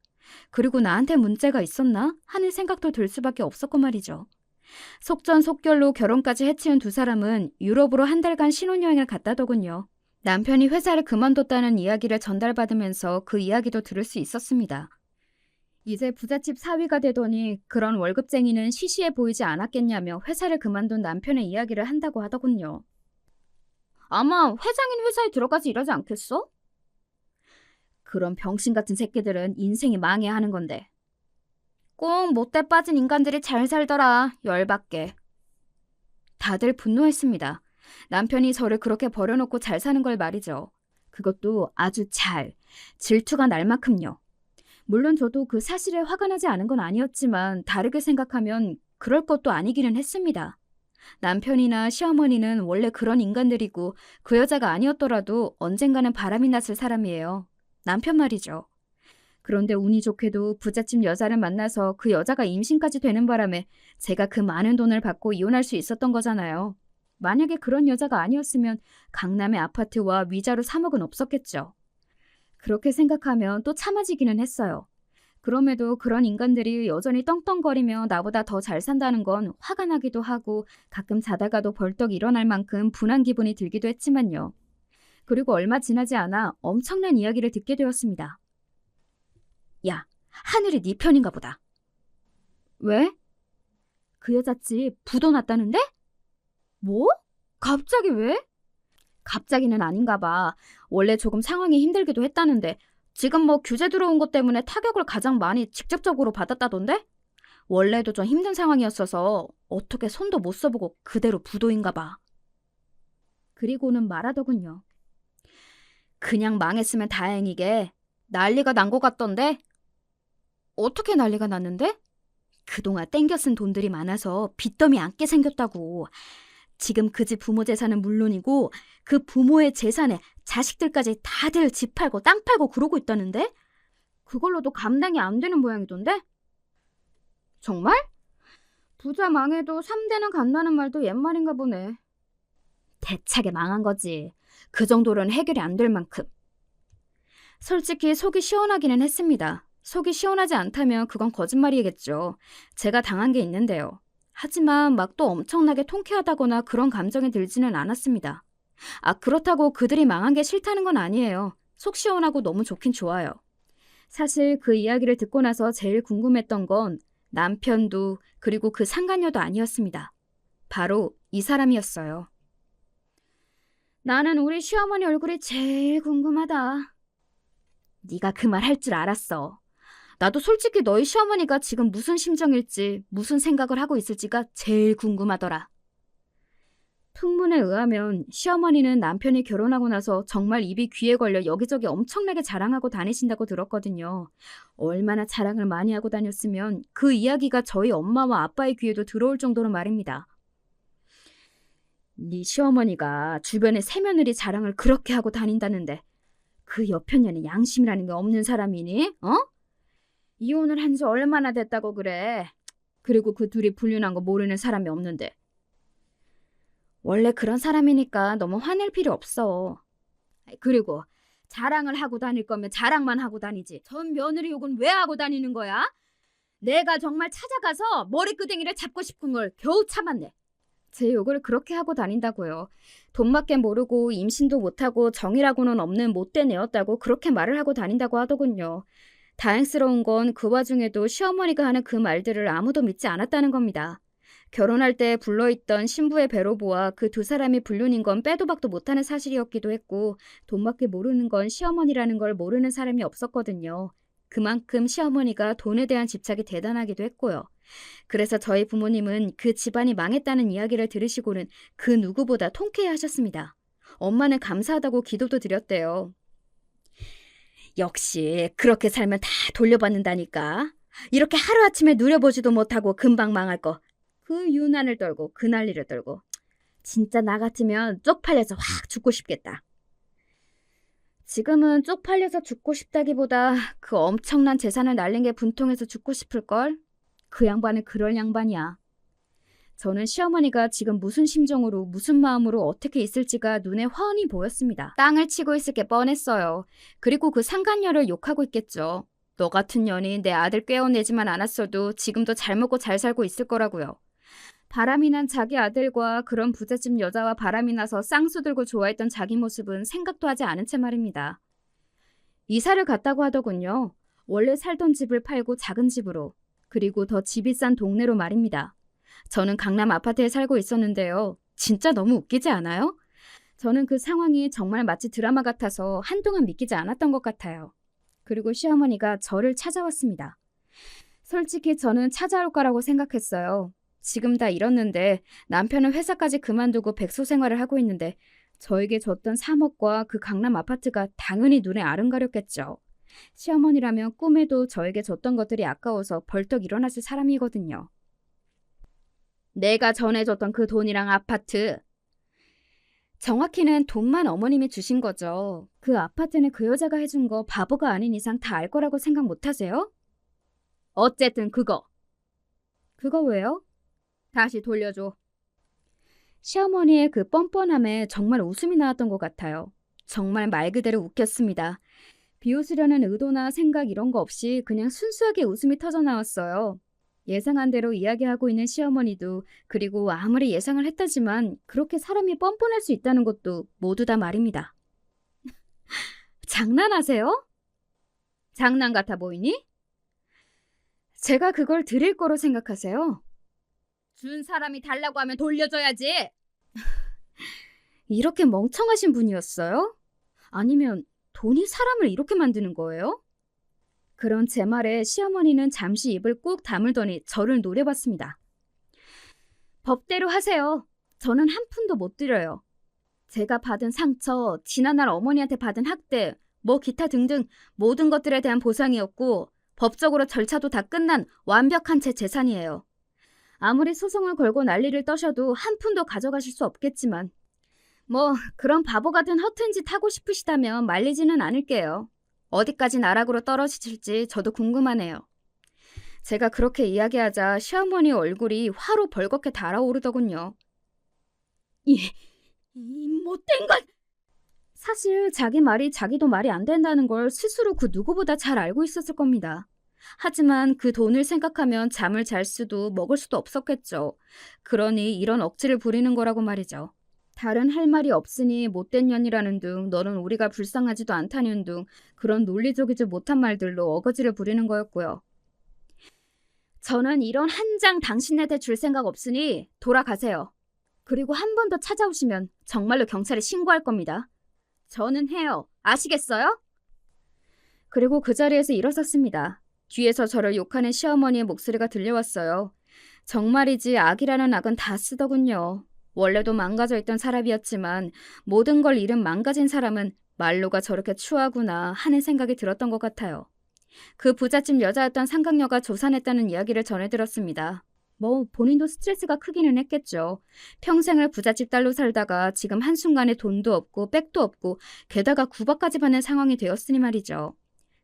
그리고 나한테 문제가 있었나 하는 생각도 들 수밖에 없었고 말이죠. 속전속결로 결혼까지 해치운 두 사람은 유럽으로 한 달간 신혼여행을 갔다더군요. 남편이 회사를 그만뒀다는 이야기를 전달받으면서 그 이야기도 들을 수 있었습니다. 이제 부잣집 사위가 되더니 그런 월급쟁이는 시시해 보이지 않았겠냐며 회사를 그만둔 남편의 이야기를 한다고 하더군요. 아마 회장인 회사에 들어가서 일하지 않겠어? 그런 병신 같은 새끼들은 인생이 망해야 하는 건데. 꼭 못돼 빠진 인간들이 잘 살더라. 열받게. 다들 분노했습니다. 남편이 저를 그렇게 버려놓고 잘 사는 걸 말이죠. 그것도 아주 잘. 질투가 날 만큼요. 물론 저도 그 사실에 화가 나지 않은 건 아니었지만 다르게 생각하면 그럴 것도 아니기는 했습니다. 남편이나 시어머니는 원래 그런 인간들이고 그 여자가 아니었더라도 언젠가는 바람이 났을 사람이에요. 남편 말이죠. 그런데 운이 좋게도 부잣집 여자를 만나서 그 여자가 임신까지 되는 바람에 제가 그 많은 돈을 받고 이혼할 수 있었던 거잖아요. 만약에 그런 여자가 아니었으면 강남의 아파트와 위자료 3억은 없었겠죠. 그렇게 생각하면 또 참아지기는 했어요. 그럼에도 그런 인간들이 여전히 떵떵거리며 나보다 더 잘 산다는 건 화가 나기도 하고 가끔 자다가도 벌떡 일어날 만큼 분한 기분이 들기도 했지만요. 그리고 얼마 지나지 않아 엄청난 이야기를 듣게 되었습니다. 야, 하늘이 네 편인가 보다. 왜? 그 여자집 부도 났다는데? 뭐? 갑자기 왜? 갑자기는 아닌가 봐. 원래 조금 상황이 힘들기도 했다는데 지금 뭐 규제 들어온 것 때문에 타격을 가장 많이 직접적으로 받았다던데? 원래도 좀 힘든 상황이었어서 어떻게 손도 못 써보고 그대로 부도인가 봐. 그리고는 말하더군요. 그냥 망했으면 다행이게 난리가 난 것 같던데? 어떻게 난리가 났는데? 그동안 땡겨 쓴 돈들이 많아서 빚더미 안게 생겼다고. 지금 그 집 부모 재산은 물론이고 그 부모의 재산에 자식들까지 다들 집 팔고 땅 팔고 그러고 있다는데? 그걸로도 감당이 안 되는 모양이던데? 정말? 부자 망해도 3대는 간다는 말도 옛말인가 보네. 대차게 망한 거지. 그 정도로는 해결이 안 될 만큼. 솔직히 속이 시원하기는 했습니다. 속이 시원하지 않다면 그건 거짓말이겠죠. 제가 당한 게 있는데요. 하지만 막 또 엄청나게 통쾌하다거나 그런 감정이 들지는 않았습니다. 그렇다고 그들이 망한 게 싫다는 건 아니에요. 속 시원하고 너무 좋긴 좋아요. 사실 그 이야기를 듣고 나서 제일 궁금했던 건 남편도 그리고 그 상간녀도 아니었습니다. 바로 이 사람이었어요. 나는 우리 시어머니 얼굴이 제일 궁금하다. 네가 그 말 할 줄 알았어. 나도 솔직히 너희 시어머니가 지금 무슨 심정일지, 무슨 생각을 하고 있을지가 제일 궁금하더라. 풍문에 의하면 시어머니는 남편이 결혼하고 나서 정말 입이 귀에 걸려 여기저기 엄청나게 자랑하고 다니신다고 들었거든요. 얼마나 자랑을 많이 하고 다녔으면 그 이야기가 저희 엄마와 아빠의 귀에도 들어올 정도로 말입니다. 네 시어머니가 주변에 새며느리 자랑을 그렇게 하고 다닌다는데 그 여편녀는 양심이라는 게 없는 사람이니? 이혼을 한 지 얼마나 됐다고 그래. 그리고 그 둘이 불륜한 거 모르는 사람이 없는데. 원래 그런 사람이니까 너무 화낼 필요 없어. 그리고 자랑을 하고 다닐 거면 자랑만 하고 다니지. 전 며느리 욕은 왜 하고 다니는 거야? 내가 정말 찾아가서 머리끄댕이를 잡고 싶은 걸 겨우 참았네. 제 욕을 그렇게 하고 다닌다고요. 돈밖에 모르고 임신도 못하고 정이라고는 없는 못된 애였다고 그렇게 말을 하고 다닌다고 하더군요. 다행스러운 건 그 와중에도 시어머니가 하는 그 말들을 아무도 믿지 않았다는 겁니다. 결혼할 때 불러있던 신부의 배로부와 그 두 사람이 불륜인 건 빼도 박도 못하는 사실이었기도 했고 돈밖에 모르는 건 시어머니라는 걸 모르는 사람이 없었거든요. 그만큼 시어머니가 돈에 대한 집착이 대단하기도 했고요. 그래서 저희 부모님은 그 집안이 망했다는 이야기를 들으시고는 그 누구보다 통쾌해하셨습니다. 엄마는 감사하다고 기도도 드렸대요. 역시 그렇게 살면 다 돌려받는다니까. 이렇게 하루아침에 누려보지도 못하고 금방 망할 거. 그 유난을 떨고 그 난리를 떨고. 진짜 나 같으면 쪽팔려서 확 죽고 싶겠다. 지금은 쪽팔려서 죽고 싶다기보다 그 엄청난 재산을 날린 게 분통해서 죽고 싶을걸? 그 양반은 그럴 양반이야. 저는 시어머니가 지금 무슨 심정으로 무슨 마음으로 어떻게 있을지가 눈에 훤히 보였습니다. 땅을 치고 있을 게 뻔했어요. 그리고 그 상간녀를 욕하고 있겠죠. 너 같은 년이 내 아들 꿰어내지만 않았어도 지금도 잘 먹고 잘 살고 있을 거라고요. 바람이 난 자기 아들과 그런 부잣집 여자와 바람이 나서 쌍수 들고 좋아했던 자기 모습은 생각도 하지 않은 채 말입니다. 이사를 갔다고 하더군요. 원래 살던 집을 팔고 작은 집으로, 그리고 더 집이 싼 동네로 말입니다. 저는 강남 아파트에 살고 있었는데요. 진짜 너무 웃기지 않아요? 저는 그 상황이 정말 마치 드라마 같아서 한동안 믿기지 않았던 것 같아요. 그리고 시어머니가 저를 찾아왔습니다. 솔직히 저는 찾아올 거라고 생각했어요. 지금 다 잃었는데 남편은 회사까지 그만두고 백수 생활을 하고 있는데 저에게 줬던 3억과 그 강남 아파트가 당연히 눈에 아른가렸겠죠. 시어머니라면 꿈에도 저에게 줬던 것들이 아까워서 벌떡 일어났을 사람이거든요. 내가 전해줬던 그 돈이랑 아파트. 정확히는 돈만 어머님이 주신 거죠. 그 아파트는 그 여자가 해준 거 바보가 아닌 이상 다 알 거라고 생각 못 하세요? 어쨌든 그거. 그거 왜요? 다시 돌려줘. 시어머니의 그 뻔뻔함에 정말 웃음이 나왔던 것 같아요. 정말 말 그대로 웃겼습니다. 비웃으려는 의도나 생각 이런 거 없이 그냥 순수하게 웃음이 터져나왔어요. 예상한 대로 이야기하고 있는 시어머니도 그리고 아무리 예상을 했다지만 그렇게 사람이 뻔뻔할 수 있다는 것도 모두 다 말입니다. 장난하세요? 장난 같아 보이니? 제가 그걸 드릴 거로 생각하세요? 준 사람이 달라고 하면 돌려줘야지. 이렇게 멍청하신 분이었어요? 아니면 돈이 사람을 이렇게 만드는 거예요? 그런 제 말에 시어머니는 잠시 입을 꾹 다물더니 저를 노려봤습니다. 법대로 하세요. 저는 한 푼도 못 드려요. 제가 받은 상처, 지난날 어머니한테 받은 학대, 뭐 기타 등등 모든 것들에 대한 보상이었고 법적으로 절차도 다 끝난 완벽한 제 재산이에요. 아무리 소송을 걸고 난리를 떠셔도 한 푼도 가져가실 수 없겠지만 뭐 그런 바보 같은 허튼 짓 하고 싶으시다면 말리지는 않을게요. 어디까지 나락으로 떨어지실지 저도 궁금하네요. 제가 그렇게 이야기하자 시어머니 얼굴이 화로 벌겋게 달아오르더군요. 이 못된 것! 사실 자기 말이 자기도 말이 안 된다는 걸 스스로 그 누구보다 잘 알고 있었을 겁니다. 하지만 그 돈을 생각하면 잠을 잘 수도 먹을 수도 없었겠죠. 그러니 이런 억지를 부리는 거라고 말이죠. 다른 할 말이 없으니 못된 년이라는 둥, 너는 우리가 불쌍하지도 않다는 둥, 그런 논리적이지 못한 말들로 어거지를 부리는 거였고요. 저는 이런 한 장 당신한테 줄 생각 없으니 돌아가세요. 그리고 한 번 더 찾아오시면 정말로 경찰에 신고할 겁니다. 저는 해요. 아시겠어요? 그리고 그 자리에서 일어섰습니다. 뒤에서 저를 욕하는 시어머니의 목소리가 들려왔어요. 정말이지 악이라는 악은 다 쓰더군요. 원래도 망가져 있던 사람이었지만 모든 걸 잃은 망가진 사람은 말로가 저렇게 추하구나 하는 생각이 들었던 것 같아요. 그 부잣집 여자였던 상강녀가 조산했다는 이야기를 전해 들었습니다. 뭐 본인도 스트레스가 크기는 했겠죠. 평생을 부잣집 딸로 살다가 지금 한순간에 돈도 없고 백도 없고 게다가 구박까지 받는 상황이 되었으니 말이죠.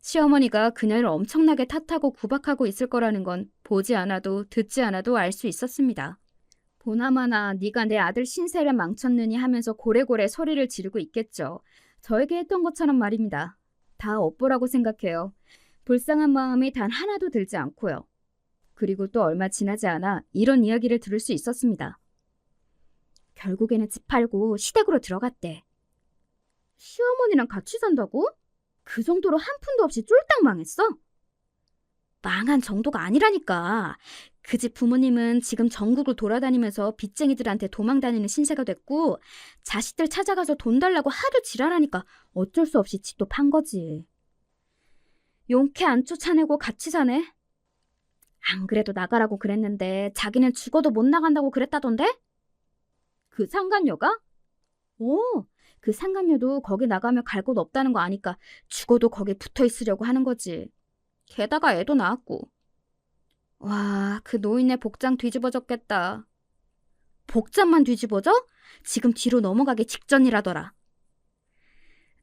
시어머니가 그녀를 엄청나게 탓하고 구박하고 있을 거라는 건 보지 않아도 듣지 않아도 알 수 있었습니다. 보나마나 네가 내 아들 신세를 망쳤느니 하면서 고래고래 소리를 지르고 있겠죠. 저에게 했던 것처럼 말입니다. 다 업보라고 생각해요. 불쌍한 마음이 단 하나도 들지 않고요. 그리고 또 얼마 지나지 않아 이런 이야기를 들을 수 있었습니다. 결국에는 집 팔고 시댁으로 들어갔대. 시어머니랑 같이 산다고? 그 정도로 한 푼도 없이 쫄딱 망했어? 망한 정도가 아니라니까. 그 집 부모님은 지금 전국을 돌아다니면서 빚쟁이들한테 도망다니는 신세가 됐고 자식들 찾아가서 돈 달라고 하도 지랄하니까 어쩔 수 없이 집도 판 거지. 용케 안 쫓아내고 같이 사네? 안 그래도 나가라고 그랬는데 자기는 죽어도 못 나간다고 그랬다던데? 그 상간녀가? 오, 그 상간녀도 거기 나가면 갈 곳 없다는 거 아니까 죽어도 거기 붙어 있으려고 하는 거지. 게다가 애도 낳았고. 와, 그 노인네 복장 뒤집어졌겠다. 복장만 뒤집어져? 지금 뒤로 넘어가기 직전이라더라.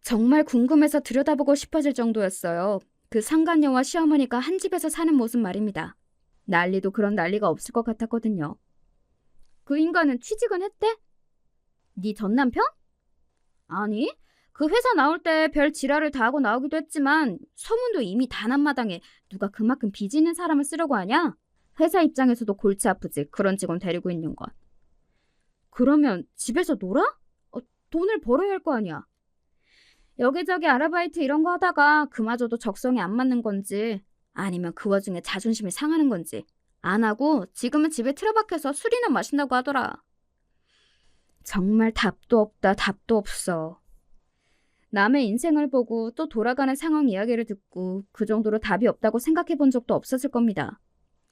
정말 궁금해서 들여다보고 싶어질 정도였어요. 그 상간녀와 시어머니가 한 집에서 사는 모습 말입니다. 난리도 그런 난리가 없을 것 같았거든요. 그 인간은 취직은 했대? 네 전남편? 아니, 그 회사 나올 때 별 지랄을 다 하고 나오기도 했지만 소문도 이미 단 한마당에 누가 그만큼 빚 있는 사람을 쓰려고 하냐? 회사 입장에서도 골치 아프지, 그런 직원 데리고 있는 건. 그러면 집에서 놀아? 돈을 벌어야 할 거 아니야. 여기저기 아르바이트 이런 거 하다가 그마저도 적성에 안 맞는 건지 아니면 그 와중에 자존심이 상하는 건지 안 하고 지금은 집에 틀어박혀서 술이나 마신다고 하더라. 정말 답도 없다, 답도 없어. 남의 인생을 보고 또 돌아가는 상황 이야기를 듣고 그 정도로 답이 없다고 생각해 본 적도 없었을 겁니다.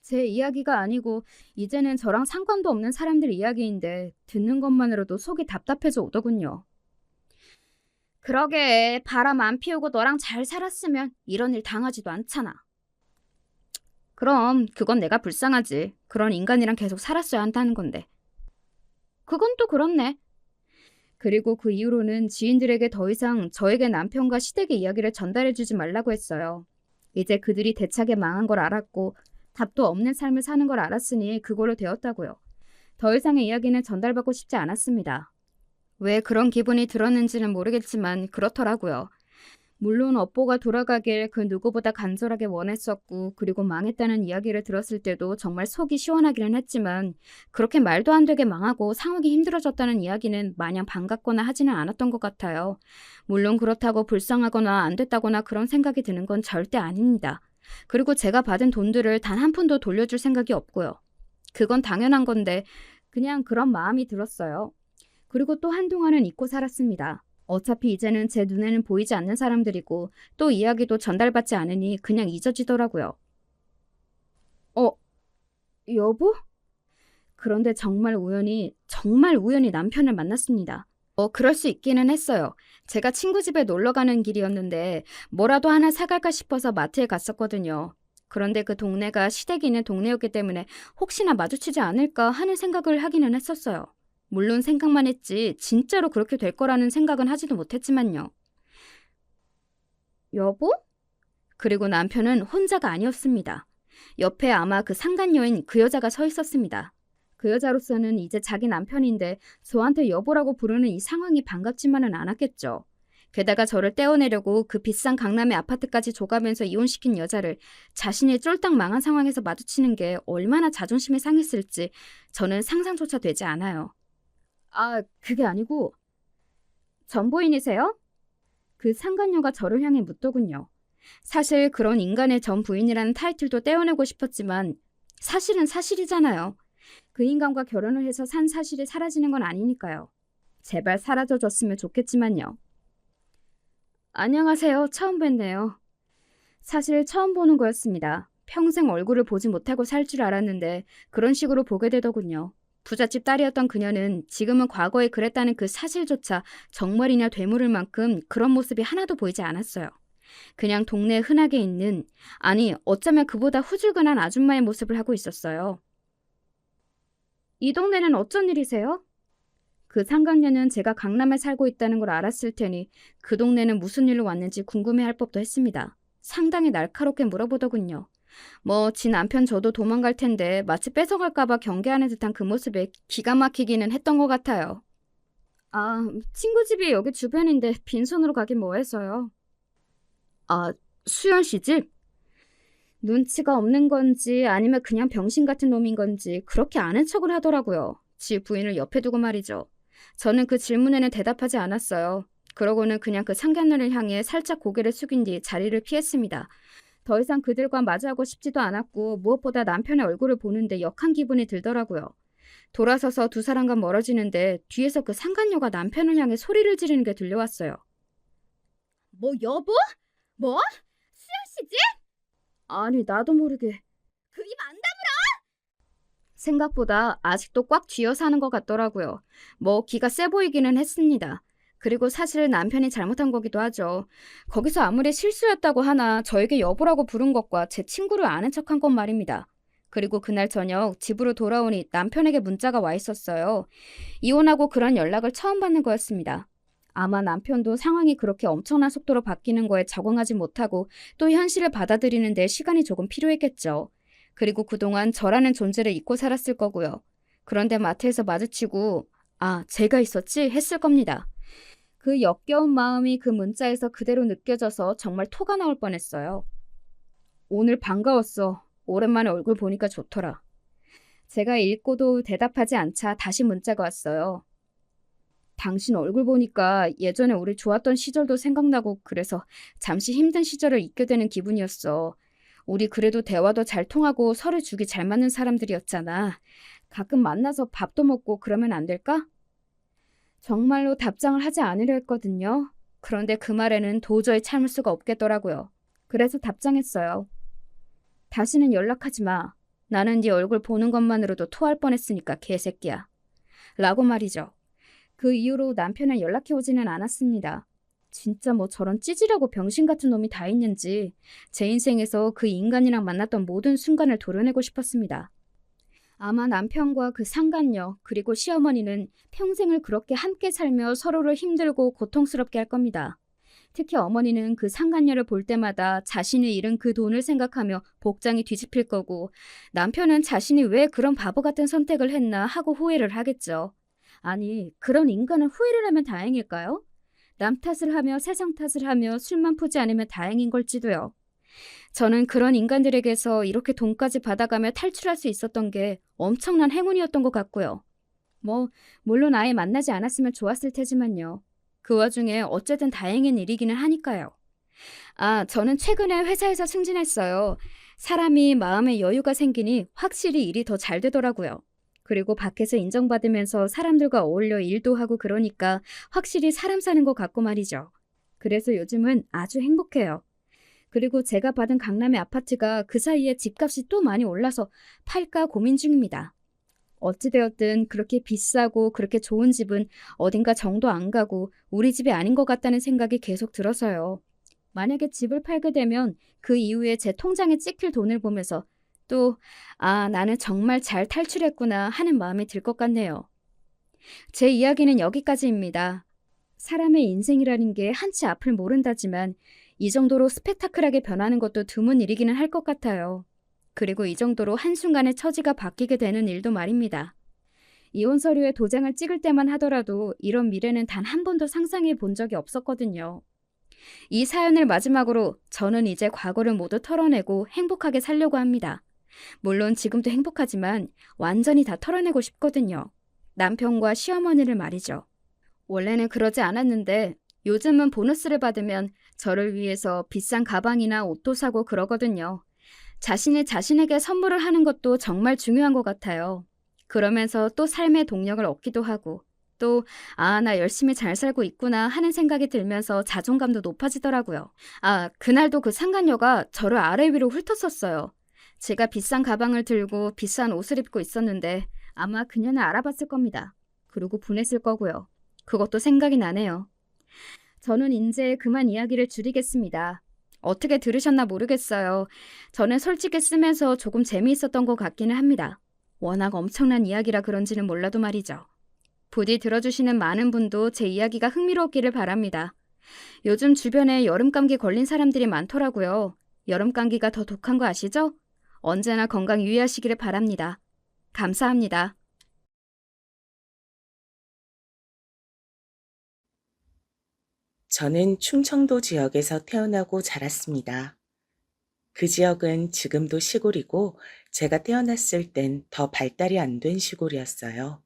제 이야기가 아니고 이제는 저랑 상관도 없는 사람들 이야기인데 듣는 것만으로도 속이 답답해져 오더군요. 그러게, 바람 안 피우고 너랑 잘 살았으면 이런 일 당하지도 않잖아. 그럼 그건 내가 불쌍하지. 그런 인간이랑 계속 살았어야 한다는 건데. 그건 또 그렇네. 그리고 그 이후로는 지인들에게 더 이상 저에게 남편과 시댁의 이야기를 전달해주지 말라고 했어요. 이제 그들이 대차게 망한 걸 알았고 답도 없는 삶을 사는 걸 알았으니 그걸로 되었다고요. 더 이상의 이야기는 전달받고 싶지 않았습니다. 왜 그런 기분이 들었는지는 모르겠지만 그렇더라고요. 물론 업보가 돌아가길 그 누구보다 간절하게 원했었고 그리고 망했다는 이야기를 들었을 때도 정말 속이 시원하기는 했지만 그렇게 말도 안 되게 망하고 상황이 힘들어졌다는 이야기는 마냥 반갑거나 하지는 않았던 것 같아요. 물론 그렇다고 불쌍하거나 안 됐다거나 그런 생각이 드는 건 절대 아닙니다. 그리고 제가 받은 돈들을 단 한 푼도 돌려줄 생각이 없고요. 그건 당연한 건데 그냥 그런 마음이 들었어요. 그리고 또 한동안은 잊고 살았습니다. 어차피 이제는 제 눈에는 보이지 않는 사람들이고 또 이야기도 전달받지 않으니 그냥 잊어지더라고요. 여보? 그런데 정말 우연히 남편을 만났습니다. 그럴 수 있기는 했어요. 제가 친구 집에 놀러 가는 길이었는데 뭐라도 하나 사갈까 싶어서 마트에 갔었거든요. 그런데 그 동네가 시댁이 있는 동네였기 때문에 혹시나 마주치지 않을까 하는 생각을 하기는 했었어요. 물론 생각만 했지 진짜로 그렇게 될 거라는 생각은 하지도 못했지만요. 여보? 그리고 남편은 혼자가 아니었습니다. 옆에 아마 그 상간녀인 그 여자가 서 있었습니다. 그 여자로서는 이제 자기 남편인데 저한테 여보라고 부르는 이 상황이 반갑지만은 않았겠죠. 게다가 저를 떼어내려고 그 비싼 강남의 아파트까지 줘가면서 이혼시킨 여자를 자신이 쫄딱 망한 상황에서 마주치는 게 얼마나 자존심이 상했을지 저는 상상조차 되지 않아요. 그게 아니고 전부인이세요? 그 상간녀가 저를 향해 묻더군요. 사실 그런 인간의 전 부인이라는 타이틀도 떼어내고 싶었지만 사실은 사실이잖아요. 그 인간과 결혼을 해서 산 사실이 사라지는 건 아니니까요. 제발 사라져줬으면 좋겠지만요. 안녕하세요. 처음 뵙네요. 사실 처음 보는 거였습니다. 평생 얼굴을 보지 못하고 살 줄 알았는데 그런 식으로 보게 되더군요. 부잣집 딸이었던 그녀는 지금은 과거에 그랬다는 그 사실조차 정말이냐 되물을 만큼 그런 모습이 하나도 보이지 않았어요. 그냥 동네에 흔하게 있는, 아니 어쩌면 그보다 후줄근한 아줌마의 모습을 하고 있었어요. 이 동네는 어쩐 일이세요? 그 상간녀는 제가 강남에 살고 있다는 걸 알았을 테니 그 동네는 무슨 일로 왔는지 궁금해할 법도 했습니다. 상당히 날카롭게 물어보더군요. 지 남편 저도 도망갈 텐데 마치 뺏어갈까봐 경계하는 듯한 그 모습에 기가 막히기는 했던 것 같아요. 친구 집이 여기 주변인데 빈손으로 가긴 뭐해서요. 수연 씨 집? 눈치가 없는 건지 아니면 그냥 병신 같은 놈인 건지 그렇게 아는 척을 하더라고요. 지 부인을 옆에 두고 말이죠. 저는 그 질문에는 대답하지 않았어요. 그러고는 그냥 그 상견례를 향해 살짝 고개를 숙인 뒤 자리를 피했습니다. 더 이상 그들과 마주하고 싶지도 않았고 무엇보다 남편의 얼굴을 보는데 역한 기분이 들더라고요. 돌아서서 두 사람과 멀어지는데 뒤에서 그 상간녀가 남편을 향해 소리를 지르는 게 들려왔어요. 여보? 수연 씨지? 아니 나도 모르게 그 입 안 다물어! 생각보다 아직도 꽉 쥐어서 하는 것 같더라고요. 기가 세 보이기는 했습니다. 그리고 사실 남편이 잘못한 거기도 하죠. 거기서 아무리 실수였다고 하나 저에게 여보라고 부른 것과 제 친구를 아는 척한 것 말입니다. 그리고 그날 저녁 집으로 돌아오니 남편에게 문자가 와 있었어요. 이혼하고 그런 연락을 처음 받는 거였습니다. 아마 남편도 상황이 그렇게 엄청난 속도로 바뀌는 거에 적응하지 못하고 또 현실을 받아들이는 데 시간이 조금 필요했겠죠. 그리고 그동안 저라는 존재를 잊고 살았을 거고요. 그런데 마트에서 마주치고 아, 제가 있었지? 했을 겁니다. 그 역겨운 마음이 그 문자에서 그대로 느껴져서 정말 토가 나올 뻔했어요. 오늘 반가웠어. 오랜만에 얼굴 보니까 좋더라. 제가 읽고도 대답하지 않자 다시 문자가 왔어요. 당신 얼굴 보니까 예전에 우리 좋았던 시절도 생각나고 그래서 잠시 힘든 시절을 잊게 되는 기분이었어. 우리 그래도 대화도 잘 통하고 서로 죽이 잘 맞는 사람들이었잖아. 가끔 만나서 밥도 먹고 그러면 안 될까? 정말로 답장을 하지 않으려 했거든요. 그런데 그 말에는 도저히 참을 수가 없겠더라고요. 그래서 답장했어요. 다시는 연락하지 마. 나는 네 얼굴 보는 것만으로도 토할 뻔했으니까 개새끼야. 라고 말이죠. 그 이후로 남편은 연락해 오지는 않았습니다. 진짜 뭐 저런 찌질하고 병신 같은 놈이 다 있는지 제 인생에서 그 인간이랑 만났던 모든 순간을 도려내고 싶었습니다. 아마 남편과 그 상간녀 그리고 시어머니는 평생을 그렇게 함께 살며 서로를 힘들고 고통스럽게 할 겁니다. 특히 어머니는 그 상간녀를 볼 때마다 자신이 잃은 그 돈을 생각하며 복장이 뒤집힐 거고 남편은 자신이 왜 그런 바보 같은 선택을 했나 하고 후회를 하겠죠. 아니, 그런 인간은 후회를 하면 다행일까요? 남 탓을 하며 세상 탓을 하며 술만 푸지 않으면 다행인 걸지도요. 저는 그런 인간들에게서 이렇게 돈까지 받아가며 탈출할 수 있었던 게 엄청난 행운이었던 것 같고요. 뭐, 물론 아예 만나지 않았으면 좋았을 테지만요. 그 와중에 어쨌든 다행인 일이기는 하니까요. 아, 저는 최근에 회사에서 승진했어요. 사람이 마음에 여유가 생기니 확실히 일이 더 잘 되더라고요. 그리고 밖에서 인정받으면서 사람들과 어울려 일도 하고 그러니까 확실히 사람 사는 것 같고 말이죠. 그래서 요즘은 아주 행복해요. 그리고 제가 받은 강남의 아파트가 그 사이에 집값이 또 많이 올라서 팔까 고민 중입니다. 어찌되었든 그렇게 비싸고 그렇게 좋은 집은 어딘가 정도 안 가고 우리 집이 아닌 것 같다는 생각이 계속 들어서요. 만약에 집을 팔게 되면 그 이후에 제 통장에 찍힐 돈을 보면서 또, 아, 나는 정말 잘 탈출했구나 하는 마음이 들 것 같네요. 제 이야기는 여기까지입니다. 사람의 인생이라는 게 한치 앞을 모른다지만 이 정도로 스펙타클하게 변하는 것도 드문 일이기는 할 것 같아요. 그리고 이 정도로 한순간에 처지가 바뀌게 되는 일도 말입니다. 이혼 서류에 도장을 찍을 때만 하더라도 이런 미래는 단 한 번도 상상해 본 적이 없었거든요. 이 사연을 마지막으로 저는 이제 과거를 모두 털어내고 행복하게 살려고 합니다. 물론 지금도 행복하지만 완전히 다 털어내고 싶거든요. 남편과 시어머니를 말이죠. 원래는 그러지 않았는데 요즘은 보너스를 받으면 저를 위해서 비싼 가방이나 옷도 사고 그러거든요. 자신이 자신에게 선물을 하는 것도 정말 중요한 것 같아요. 그러면서 또 삶의 동력을 얻기도 하고 또 아, 나 열심히 잘 살고 있구나 하는 생각이 들면서 자존감도 높아지더라고요. 아, 그날도 그 상간녀가 저를 아래 위로 훑었었어요. 제가 비싼 가방을 들고 비싼 옷을 입고 있었는데 아마 그녀는 알아봤을 겁니다. 그리고 분했을 거고요. 그것도 생각이 나네요. 저는 이제 그만 이야기를 줄이겠습니다. 어떻게 들으셨나 모르겠어요. 저는 솔직히 쓰면서 조금 재미있었던 것 같기는 합니다. 워낙 엄청난 이야기라 그런지는 몰라도 말이죠. 부디 들어주시는 많은 분도 제 이야기가 흥미로웠기를 바랍니다. 요즘 주변에 여름 감기 걸린 사람들이 많더라고요. 여름 감기가 더 독한 거 아시죠? 언제나 건강 유의하시기를 바랍니다. 감사합니다. 저는 충청도 지역에서 태어나고 자랐습니다. 그 지역은 지금도 시골이고 제가 태어났을 땐 더 발달이 안 된 시골이었어요.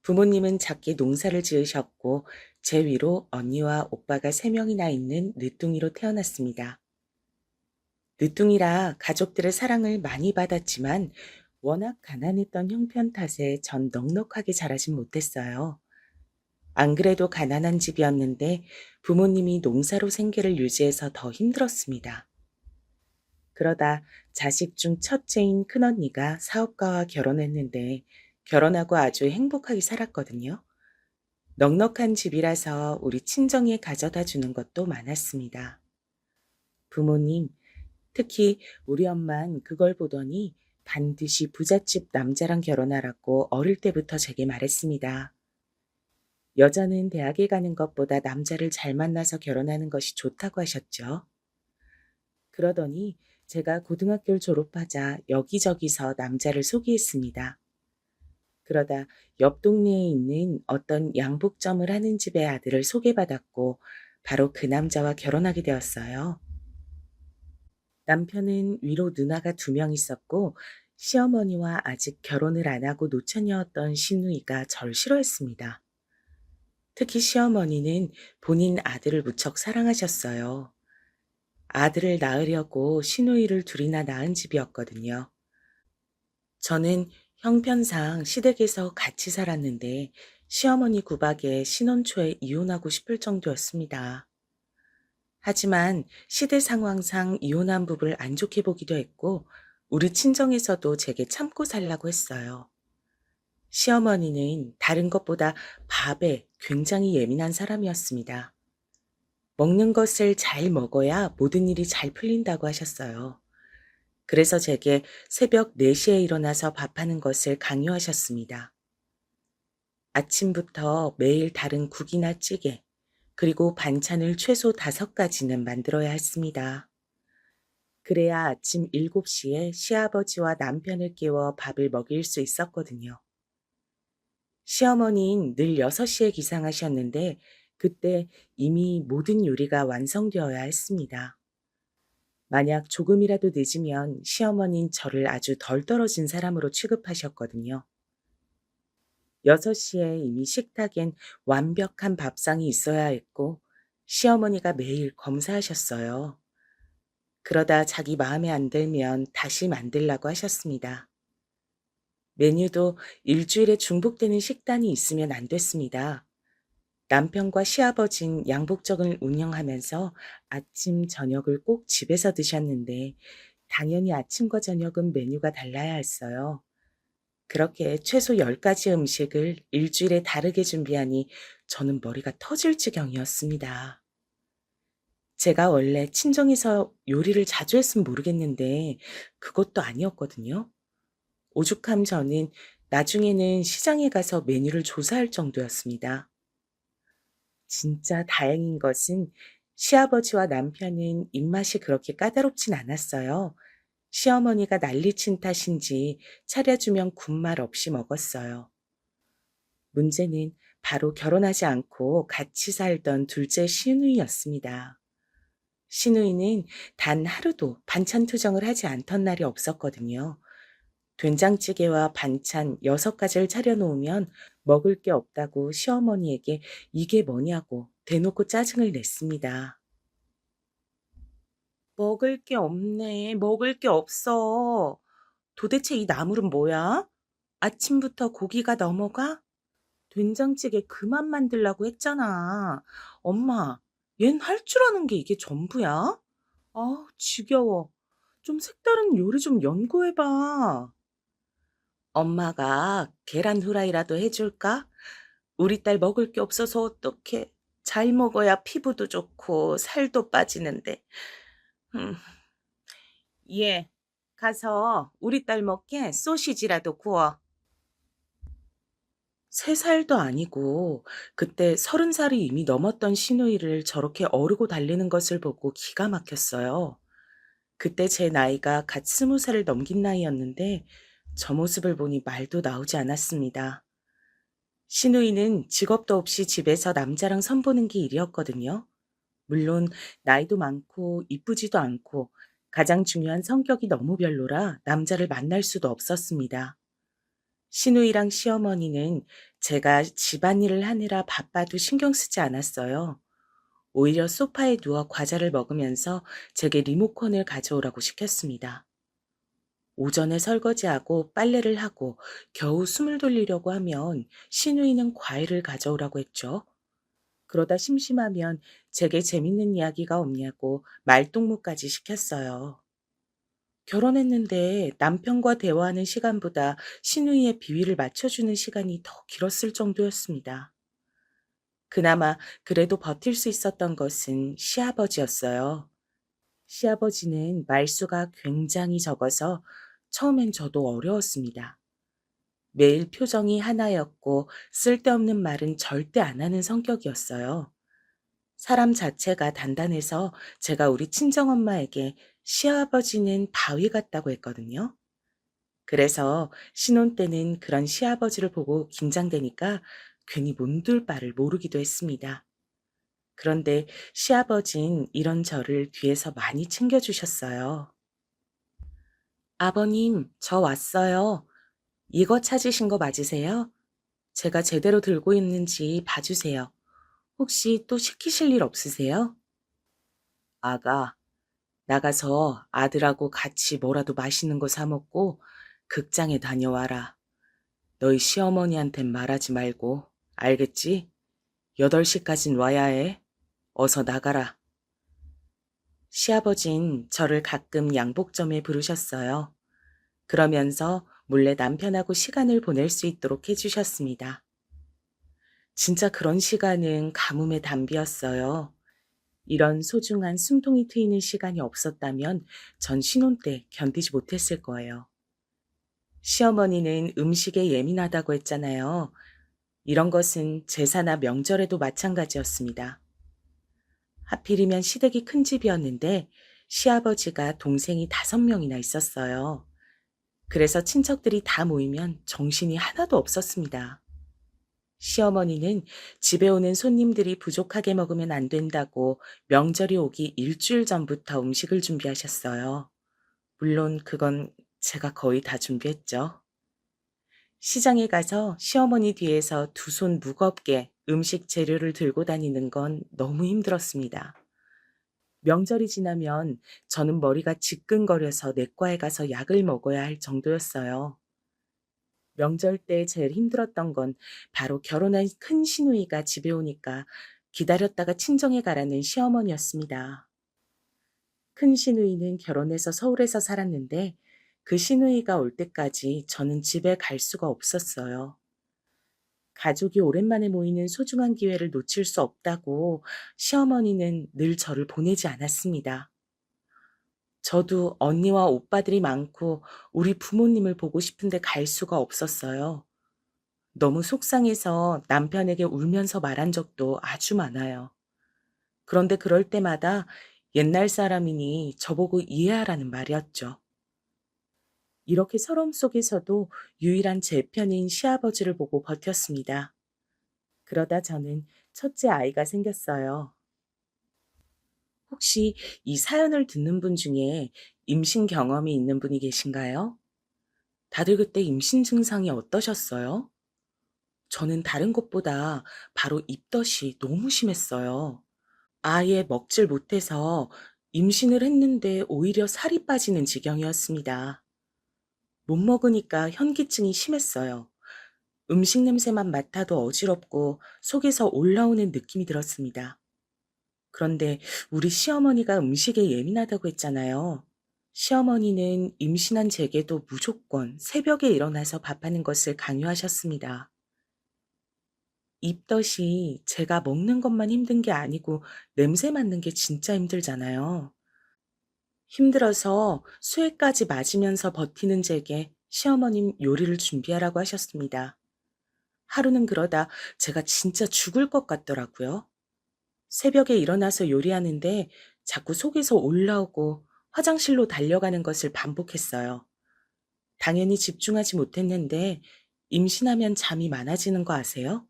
부모님은 작게 농사를 지으셨고 제 위로 언니와 오빠가 3명이나 있는 늦둥이로 태어났습니다. 늦둥이라 가족들의 사랑을 많이 받았지만 워낙 가난했던 형편 탓에 전 넉넉하게 자라진 못했어요. 안 그래도 가난한 집이었는데 부모님이 농사로 생계를 유지해서 더 힘들었습니다. 그러다 자식 중 첫째인 큰언니가 사업가와 결혼했는데 결혼하고 아주 행복하게 살았거든요. 넉넉한 집이라서 우리 친정에 가져다 주는 것도 많았습니다. 부모님, 특히 우리 엄만 그걸 보더니 반드시 부잣집 남자랑 결혼하라고 어릴 때부터 제게 말했습니다. 여자는 대학에 가는 것보다 남자를 잘 만나서 결혼하는 것이 좋다고 하셨죠. 그러더니 제가 고등학교를 졸업하자 여기저기서 남자를 소개했습니다. 그러다 옆 동네에 있는 어떤 양복점을 하는 집의 아들을 소개받았고 바로 그 남자와 결혼하게 되었어요. 남편은 위로 누나가 2명 있었고 시어머니와 아직 결혼을 안 하고 노처녀였던 시누이가 절 싫어했습니다. 특히 시어머니는 본인 아들을 무척 사랑하셨어요. 아들을 낳으려고 시누이를 2이나 낳은 집이었거든요. 저는 형편상 시댁에서 같이 살았는데 시어머니 구박에 신혼 초에 이혼하고 싶을 정도였습니다. 하지만 시대 상황상 이혼한 부부를 안 좋게 보기도 했고 우리 친정에서도 제게 참고 살라고 했어요. 시어머니는 다른 것보다 밥에 굉장히 예민한 사람이었습니다. 먹는 것을 잘 먹어야 모든 일이 잘 풀린다고 하셨어요. 그래서 제게 새벽 4시에 일어나서 밥하는 것을 강요하셨습니다. 아침부터 매일 다른 국이나 찌개, 그리고 반찬을 최소 5가지는 만들어야 했습니다. 그래야 아침 7시에 시아버지와 남편을 깨워 밥을 먹일 수 있었거든요. 시어머니는 늘 6시에 기상하셨는데 그때 이미 모든 요리가 완성되어야 했습니다. 만약 조금이라도 늦으면 시어머니는 저를 아주 덜 떨어진 사람으로 취급하셨거든요. 6시에 이미 식탁엔 완벽한 밥상이 있어야 했고 시어머니가 매일 검사하셨어요. 그러다 자기 마음에 안 들면 다시 만들라고 하셨습니다. 메뉴도 일주일에 중복되는 식단이 있으면 안 됐습니다. 남편과 시아버진 양복적을 운영하면서 아침, 저녁을 꼭 집에서 드셨는데 당연히 아침과 저녁은 메뉴가 달라야 했어요. 그렇게 최소 10가지 음식을 일주일에 다르게 준비하니 저는 머리가 터질 지경이었습니다. 제가 원래 친정에서 요리를 자주 했으면 모르겠는데 그것도 아니었거든요. 오죽하면 저는 나중에는 시장에 가서 메뉴를 조사할 정도였습니다. 진짜 다행인 것은 시아버지와 남편은 입맛이 그렇게 까다롭진 않았어요. 시어머니가 난리친 탓인지 차려주면 군말 없이 먹었어요. 문제는 바로 결혼하지 않고 같이 살던 둘째 시누이였습니다. 시누이는 단 하루도 반찬 투정을 하지 않던 날이 없었거든요. 된장찌개와 반찬 6가지를 차려놓으면 먹을 게 없다고 시어머니에게 이게 뭐냐고 대놓고 짜증을 냈습니다. 먹을 게 없네. 먹을 게 없어. 도대체 이 나물은 뭐야? 아침부터 고기가 넘어가? 된장찌개 그만 만들라고 했잖아. 엄마, 얜 할 줄 아는 게 이게 전부야? 아, 지겨워. 좀 색다른 요리 좀 연구해봐. 엄마가 계란 후라이라도 해줄까? 우리 딸 먹을 게 없어서 어떡해. 잘 먹어야 피부도 좋고 살도 빠지는데. 음, 예, 가서 우리 딸 먹게 소시지라도 구워. 3살도 아니고 그때 30살이 이미 넘었던 시누이를 저렇게 어르고 달리는 것을 보고 기가 막혔어요. 그때 제 나이가 갓 20살을 넘긴 나이였는데 저 모습을 보니 말도 나오지 않았습니다. 시누이는 직업도 없이 집에서 남자랑 선보는 게 일이었거든요. 물론 나이도 많고 이쁘지도 않고 가장 중요한 성격이 너무 별로라 남자를 만날 수도 없었습니다. 시누이랑 시어머니는 제가 집안일을 하느라 바빠도 신경 쓰지 않았어요. 오히려 소파에 누워 과자를 먹으면서 제게 리모컨을 가져오라고 시켰습니다. 오전에 설거지하고 빨래를 하고 겨우 숨을 돌리려고 하면 시누이는 과일을 가져오라고 했죠. 그러다 심심하면 제게 재밌는 이야기가 없냐고 말동무까지 시켰어요. 결혼했는데 남편과 대화하는 시간보다 시누이의 비위를 맞춰주는 시간이 더 길었을 정도였습니다. 그나마 그래도 버틸 수 있었던 것은 시아버지였어요. 시아버지는 말수가 굉장히 적어서 처음엔 저도 어려웠습니다. 매일 표정이 하나였고 쓸데없는 말은 절대 안 하는 성격이었어요. 사람 자체가 단단해서 제가 우리 친정엄마에게 시아버지는 바위 같다고 했거든요. 그래서 신혼 때는 그런 시아버지를 보고 긴장되니까 괜히 몸둘 바를 모르기도 했습니다. 그런데 시아버진 이런 저를 뒤에서 많이 챙겨주셨어요. 아버님, 저 왔어요. 이거 찾으신 거 맞으세요? 제가 제대로 들고 있는지 봐주세요. 혹시 또 시키실 일 없으세요? 아가, 나가서 아들하고 같이 뭐라도 맛있는 거 사 먹고 극장에 다녀와라. 너희 시어머니한텐 말하지 말고, 알겠지? 8시까진 와야 해. 어서 나가라. 시아버진 저를 가끔 양복점에 부르셨어요. 그러면서 몰래 남편하고 시간을 보낼 수 있도록 해주셨습니다. 진짜 그런 시간은 가뭄의 단비였어요. 이런 소중한 숨통이 트이는 시간이 없었다면 전 신혼 때 견디지 못했을 거예요. 시어머니는 음식에 예민하다고 했잖아요. 이런 것은 제사나 명절에도 마찬가지였습니다. 하필이면 시댁이 큰 집이었는데 시아버지가 동생이 5명이나 있었어요. 그래서 친척들이 다 모이면 정신이 하나도 없었습니다. 시어머니는 집에 오는 손님들이 부족하게 먹으면 안 된다고 명절이 오기 일주일 전부터 음식을 준비하셨어요. 물론 그건 제가 거의 다 준비했죠. 시장에 가서 시어머니 뒤에서 2손 무겁게 음식 재료를 들고 다니는 건 너무 힘들었습니다. 명절이 지나면 저는 머리가 지끈거려서 내과에 가서 약을 먹어야 할 정도였어요. 명절 때 제일 힘들었던 건 바로 결혼한 큰 시누이가 집에 오니까 기다렸다가 친정에 가라는 시어머니였습니다. 큰 시누이는 결혼해서 서울에서 살았는데 그 시누이가 올 때까지 저는 집에 갈 수가 없었어요. 가족이 오랜만에 모이는 소중한 기회를 놓칠 수 없다고 시어머니는 늘 저를 보내지 않았습니다. 저도 언니와 오빠들이 많고 우리 부모님을 보고 싶은데 갈 수가 없었어요. 너무 속상해서 남편에게 울면서 말한 적도 아주 많아요. 그런데 그럴 때마다 옛날 사람이니 저보고 이해하라는 말이었죠. 이렇게 서러움 속에서도 유일한 제 편인 시아버지를 보고 버텼습니다. 그러다 저는 첫째 아이가 생겼어요. 혹시 이 사연을 듣는 분 중에 임신 경험이 있는 분이 계신가요? 다들 그때 임신 증상이 어떠셨어요? 저는 다른 것보다 바로 입덧이 너무 심했어요. 아예 먹질 못해서 임신을 했는데 오히려 살이 빠지는 지경이었습니다. 못 먹으니까 현기증이 심했어요. 음식 냄새만 맡아도 어지럽고 속에서 올라오는 느낌이 들었습니다. 그런데 우리 시어머니가 음식에 예민하다고 했잖아요. 시어머니는 임신한 제게도 무조건 새벽에 일어나서 밥하는 것을 강요하셨습니다. 입덧이 제가 먹는 것만 힘든 게 아니고 냄새 맡는 게 진짜 힘들잖아요. 힘들어서 수액까지 맞으면서 버티는 제게 시어머님 요리를 준비하라고 하셨습니다. 하루는 그러다 제가 진짜 죽을 것 같더라고요. 새벽에 일어나서 요리하는데 자꾸 속에서 올라오고 화장실로 달려가는 것을 반복했어요. 당연히 집중하지 못했는데 임신하면 잠이 많아지는 거 아세요?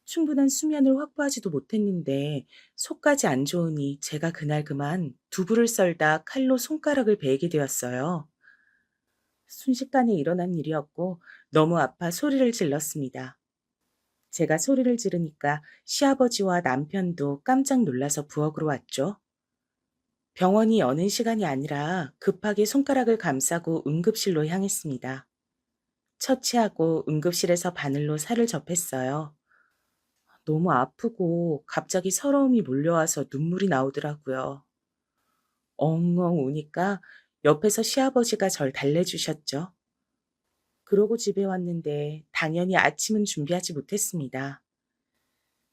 충분한 수면을 확보하지도 못했는데 속까지 안 좋으니 제가 그날 그만 두부를 썰다 칼로 손가락을 베게 되었어요. 순식간에 일어난 일이었고 너무 아파 소리를 질렀습니다. 제가 소리를 지르니까 시아버지와 남편도 깜짝 놀라서 부엌으로 왔죠. 병원이 여는 시간이 아니라 급하게 손가락을 감싸고 응급실로 향했습니다. 처치하고 응급실에서 바늘로 살을 접했어요. 너무 아프고 갑자기 서러움이 몰려와서 눈물이 나오더라고요. 엉엉 우니까 옆에서 시아버지가 절 달래주셨죠. 그러고 집에 왔는데 당연히 아침은 준비하지 못했습니다.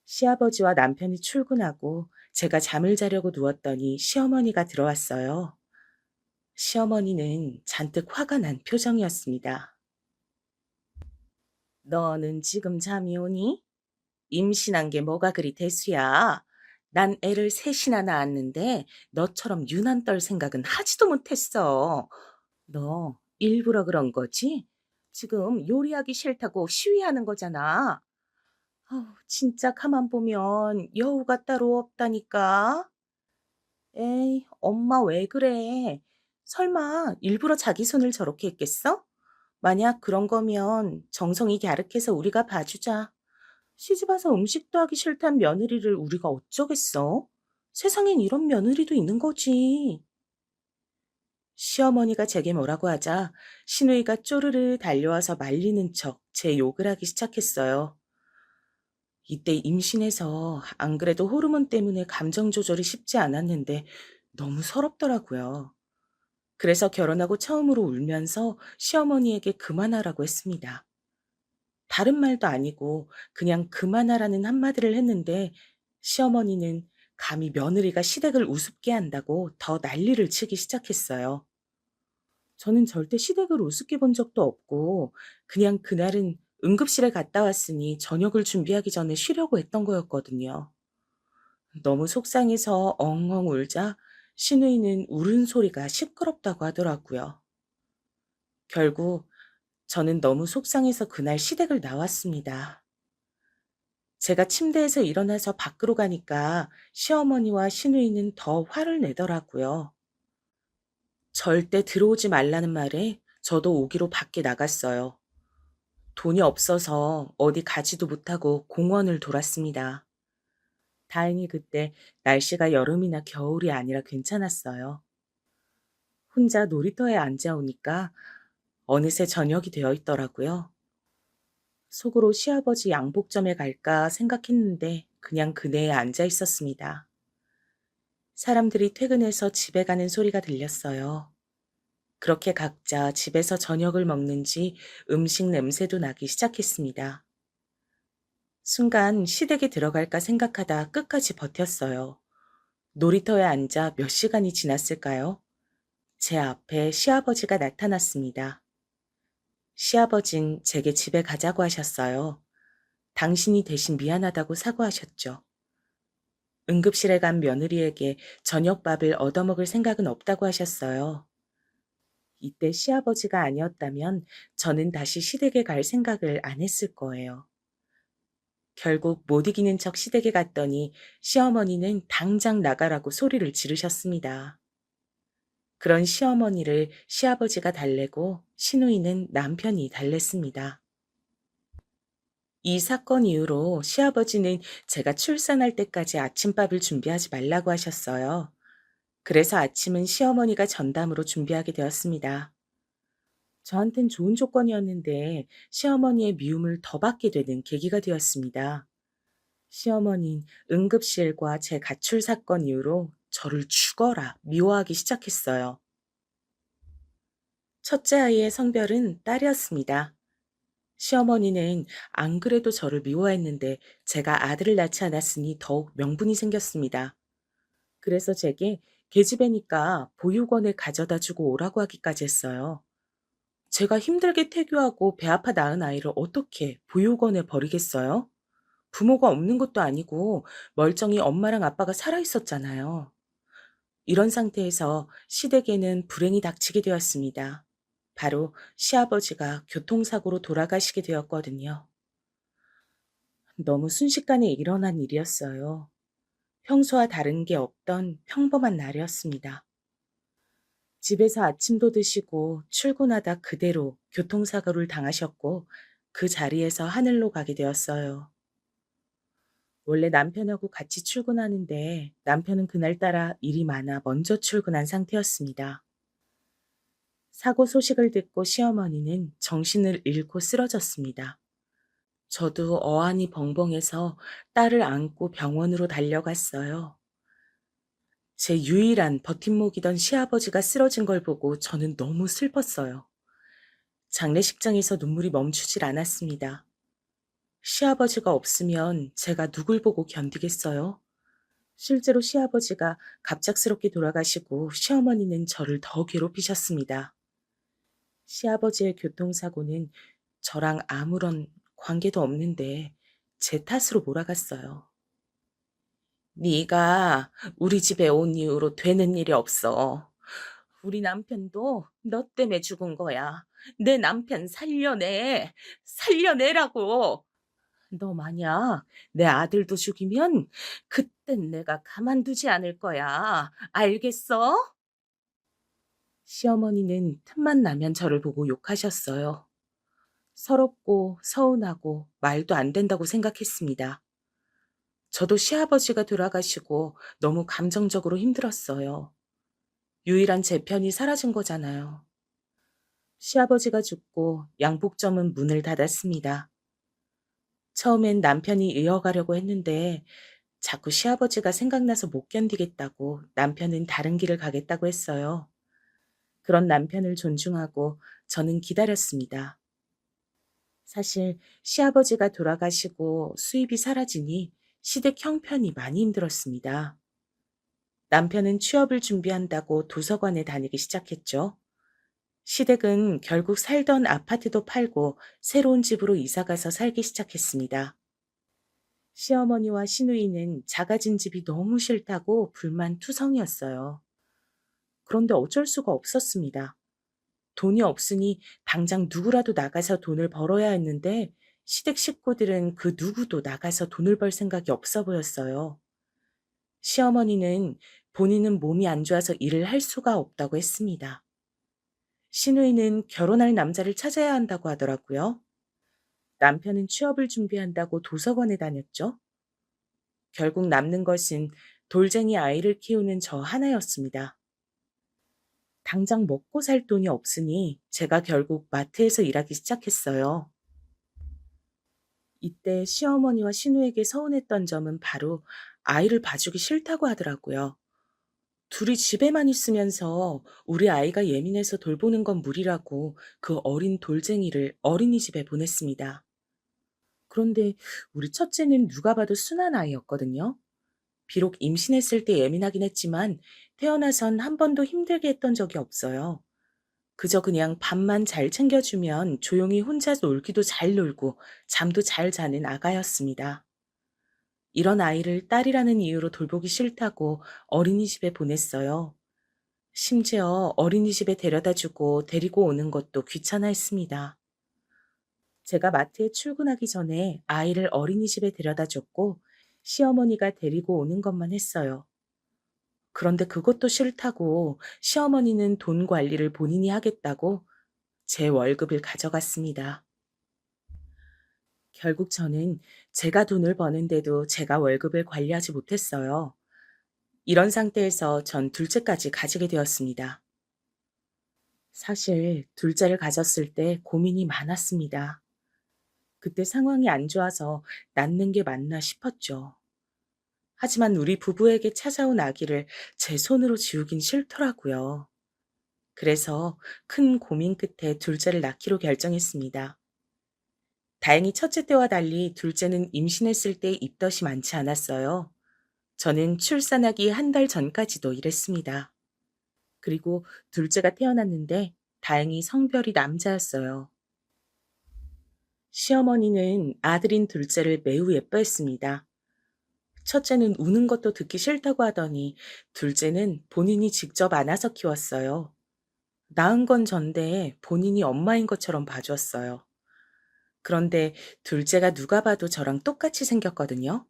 시아버지와 남편이 출근하고 제가 잠을 자려고 누웠더니 시어머니가 들어왔어요. 시어머니는 잔뜩 화가 난 표정이었습니다. 너는 지금 잠이 오니? 임신한 게 뭐가 그리 대수야? 난 애를 셋이나 낳았는데 너처럼 유난 떨 생각은 하지도 못했어. 너 일부러 그런 거지? 지금 요리하기 싫다고 시위하는 거잖아. 아우, 진짜 가만 보면 여우가 따로 없다니까. 에이, 엄마 왜 그래? 설마 일부러 자기 손을 저렇게 했겠어? 만약 그런 거면 정성이 갸륵해서 우리가 봐주자. 시집 와서 음식도 하기 싫단 며느리를 우리가 어쩌겠어? 세상엔 이런 며느리도 있는 거지. 시어머니가 제게 뭐라고 하자 시누이가 쪼르르 달려와서 말리는 척 제 욕을 하기 시작했어요. 이때 임신해서 안 그래도 호르몬 때문에 감정 조절이 쉽지 않았는데 너무 서럽더라고요. 그래서 결혼하고 처음으로 울면서 시어머니에게 그만하라고 했습니다. 다른 말도 아니고 그냥 그만하라는 한마디를 했는데 시어머니는 감히 며느리가 시댁을 우습게 한다고 더 난리를 치기 시작했어요. 저는 절대 시댁을 우습게 본 적도 없고 그냥 그날은 응급실에 갔다 왔으니 저녁을 준비하기 전에 쉬려고 했던 거였거든요. 너무 속상해서 엉엉 울자 시누이는 울은 소리가 시끄럽다고 하더라고요. 결국 저는 너무 속상해서 그날 시댁을 나왔습니다. 제가 침대에서 일어나서 밖으로 가니까 시어머니와 시누이는 더 화를 내더라고요. 절대 들어오지 말라는 말에 저도 오기로 밖에 나갔어요. 돈이 없어서 어디 가지도 못하고 공원을 돌았습니다. 다행히 그때 날씨가 여름이나 겨울이 아니라 괜찮았어요. 혼자 놀이터에 앉아 오니까 어느새 저녁이 되어 있더라고요. 속으로 시아버지 양복점에 갈까 생각했는데 그냥 그네에 앉아 있었습니다. 사람들이 퇴근해서 집에 가는 소리가 들렸어요. 그렇게 각자 집에서 저녁을 먹는지 음식 냄새도 나기 시작했습니다. 순간 시댁에 들어갈까 생각하다 끝까지 버텼어요. 놀이터에 앉아 몇 시간이 지났을까요? 제 앞에 시아버지가 나타났습니다. 시아버진 제게 집에 가자고 하셨어요. 당신이 대신 미안하다고 사과하셨죠. 응급실에 간 며느리에게 저녁밥을 얻어먹을 생각은 없다고 하셨어요. 이때 시아버지가 아니었다면 저는 다시 시댁에 갈 생각을 안 했을 거예요. 결국 못 이기는 척 시댁에 갔더니 시어머니는 당장 나가라고 소리를 지르셨습니다. 그런 시어머니를 시아버지가 달래고 시누이는 남편이 달랬습니다. 이 사건 이후로 시아버지는 제가 출산할 때까지 아침밥을 준비하지 말라고 하셨어요. 그래서 아침은 시어머니가 전담으로 준비하게 되었습니다. 저한텐 좋은 조건이었는데 시어머니의 미움을 더 받게 되는 계기가 되었습니다. 시어머니는 응급실과 제 가출 사건 이후로 저를 죽어라 미워하기 시작했어요. 첫째 아이의 성별은 딸이었습니다. 시어머니는 안 그래도 저를 미워했는데 제가 아들을 낳지 않았으니 더욱 명분이 생겼습니다. 그래서 제게 계집애니까 보육원에 가져다 주고 오라고 하기까지 했어요. 제가 힘들게 태교하고 배 아파 낳은 아이를 어떻게 보육원에 버리겠어요? 부모가 없는 것도 아니고 멀쩡히 엄마랑 아빠가 살아 있었잖아요. 이런 상태에서 시댁에는 불행이 닥치게 되었습니다. 바로 시아버지가 교통사고로 돌아가시게 되었거든요. 너무 순식간에 일어난 일이었어요. 평소와 다른 게 없던 평범한 날이었습니다. 집에서 아침도 드시고 출근하다 그대로 교통사고를 당하셨고 그 자리에서 하늘로 가게 되었어요. 원래 남편하고 같이 출근하는데 남편은 그날따라 일이 많아 먼저 출근한 상태였습니다. 사고 소식을 듣고 시어머니는 정신을 잃고 쓰러졌습니다. 저도 어안이 벙벙해서 딸을 안고 병원으로 달려갔어요. 제 유일한 버팀목이던 시아버지가 쓰러진 걸 보고 저는 너무 슬펐어요. 장례식장에서 눈물이 멈추질 않았습니다. 시아버지가 없으면 제가 누굴 보고 견디겠어요? 실제로 시아버지가 갑작스럽게 돌아가시고 시어머니는 저를 더 괴롭히셨습니다. 시아버지의 교통사고는 저랑 아무런 관계도 없는데 제 탓으로 몰아갔어요. 네가 우리 집에 온 이후로 되는 일이 없어. 우리 남편도 너 때문에 죽은 거야. 내 남편 살려내. 살려내라고. 너 만약 내 아들도 죽이면 그땐 내가 가만두지 않을 거야. 알겠어? 시어머니는 틈만 나면 저를 보고 욕하셨어요. 서럽고 서운하고 말도 안 된다고 생각했습니다. 저도 시아버지가 돌아가시고 너무 감정적으로 힘들었어요. 유일한 제 편이 사라진 거잖아요. 시아버지가 죽고 양복점은 문을 닫았습니다. 처음엔 남편이 이어가려고 했는데 자꾸 시아버지가 생각나서 못 견디겠다고 남편은 다른 길을 가겠다고 했어요. 그런 남편을 존중하고 저는 기다렸습니다. 사실 시아버지가 돌아가시고 수입이 사라지니 시댁 형편이 많이 힘들었습니다. 남편은 취업을 준비한다고 도서관에 다니기 시작했죠. 시댁은 결국 살던 아파트도 팔고 새로운 집으로 이사가서 살기 시작했습니다. 시어머니와 시누이는 작아진 집이 너무 싫다고 불만투성이었어요. 그런데 어쩔 수가 없었습니다. 돈이 없으니 당장 누구라도 나가서 돈을 벌어야 했는데 시댁 식구들은 그 누구도 나가서 돈을 벌 생각이 없어 보였어요. 시어머니는 본인은 몸이 안 좋아서 일을 할 수가 없다고 했습니다. 시누이는 결혼할 남자를 찾아야 한다고 하더라고요. 남편은 취업을 준비한다고 도서관에 다녔죠. 결국 남는 것은 돌쟁이 아이를 키우는 저 하나였습니다. 당장 먹고 살 돈이 없으니 제가 결국 마트에서 일하기 시작했어요. 이때 시어머니와 신우에게 서운했던 점은 바로 아이를 봐주기 싫다고 하더라고요. 둘이 집에만 있으면서 우리 아이가 예민해서 돌보는 건 무리라고 그 어린 돌쟁이를 어린이집에 보냈습니다. 그런데 우리 첫째는 누가 봐도 순한 아이였거든요. 비록 임신했을 때 예민하긴 했지만 태어나선 한 번도 힘들게 했던 적이 없어요. 그저 그냥 밥만 잘 챙겨주면 조용히 혼자 놀기도 잘 놀고 잠도 잘 자는 아가였습니다. 이런 아이를 딸이라는 이유로 돌보기 싫다고 어린이집에 보냈어요. 심지어 어린이집에 데려다 주고 데리고 오는 것도 귀찮아했습니다. 제가 마트에 출근하기 전에 아이를 어린이집에 데려다 줬고 시어머니가 데리고 오는 것만 했어요. 그런데 그것도 싫다고 시어머니는 돈 관리를 본인이 하겠다고 제 월급을 가져갔습니다. 결국 저는 제가 돈을 버는데도 제가 월급을 관리하지 못했어요. 이런 상태에서 전 둘째까지 가지게 되었습니다. 사실 둘째를 가졌을 때 고민이 많았습니다. 그때 상황이 안 좋아서 낳는 게 맞나 싶었죠. 하지만 우리 부부에게 찾아온 아기를 제 손으로 지우긴 싫더라고요. 그래서 큰 고민 끝에 둘째를 낳기로 결정했습니다. 다행히 첫째 때와 달리 둘째는 임신했을 때 입덧이 많지 않았어요. 저는 출산하기 한 달 전까지도 일했습니다. 그리고 둘째가 태어났는데 다행히 성별이 남자였어요. 시어머니는 아들인 둘째를 매우 예뻐했습니다. 첫째는 우는 것도 듣기 싫다고 하더니 둘째는 본인이 직접 안아서 키웠어요. 낳은 건 전데 본인이 엄마인 것처럼 봐주었어요. 그런데 둘째가 누가 봐도 저랑 똑같이 생겼거든요.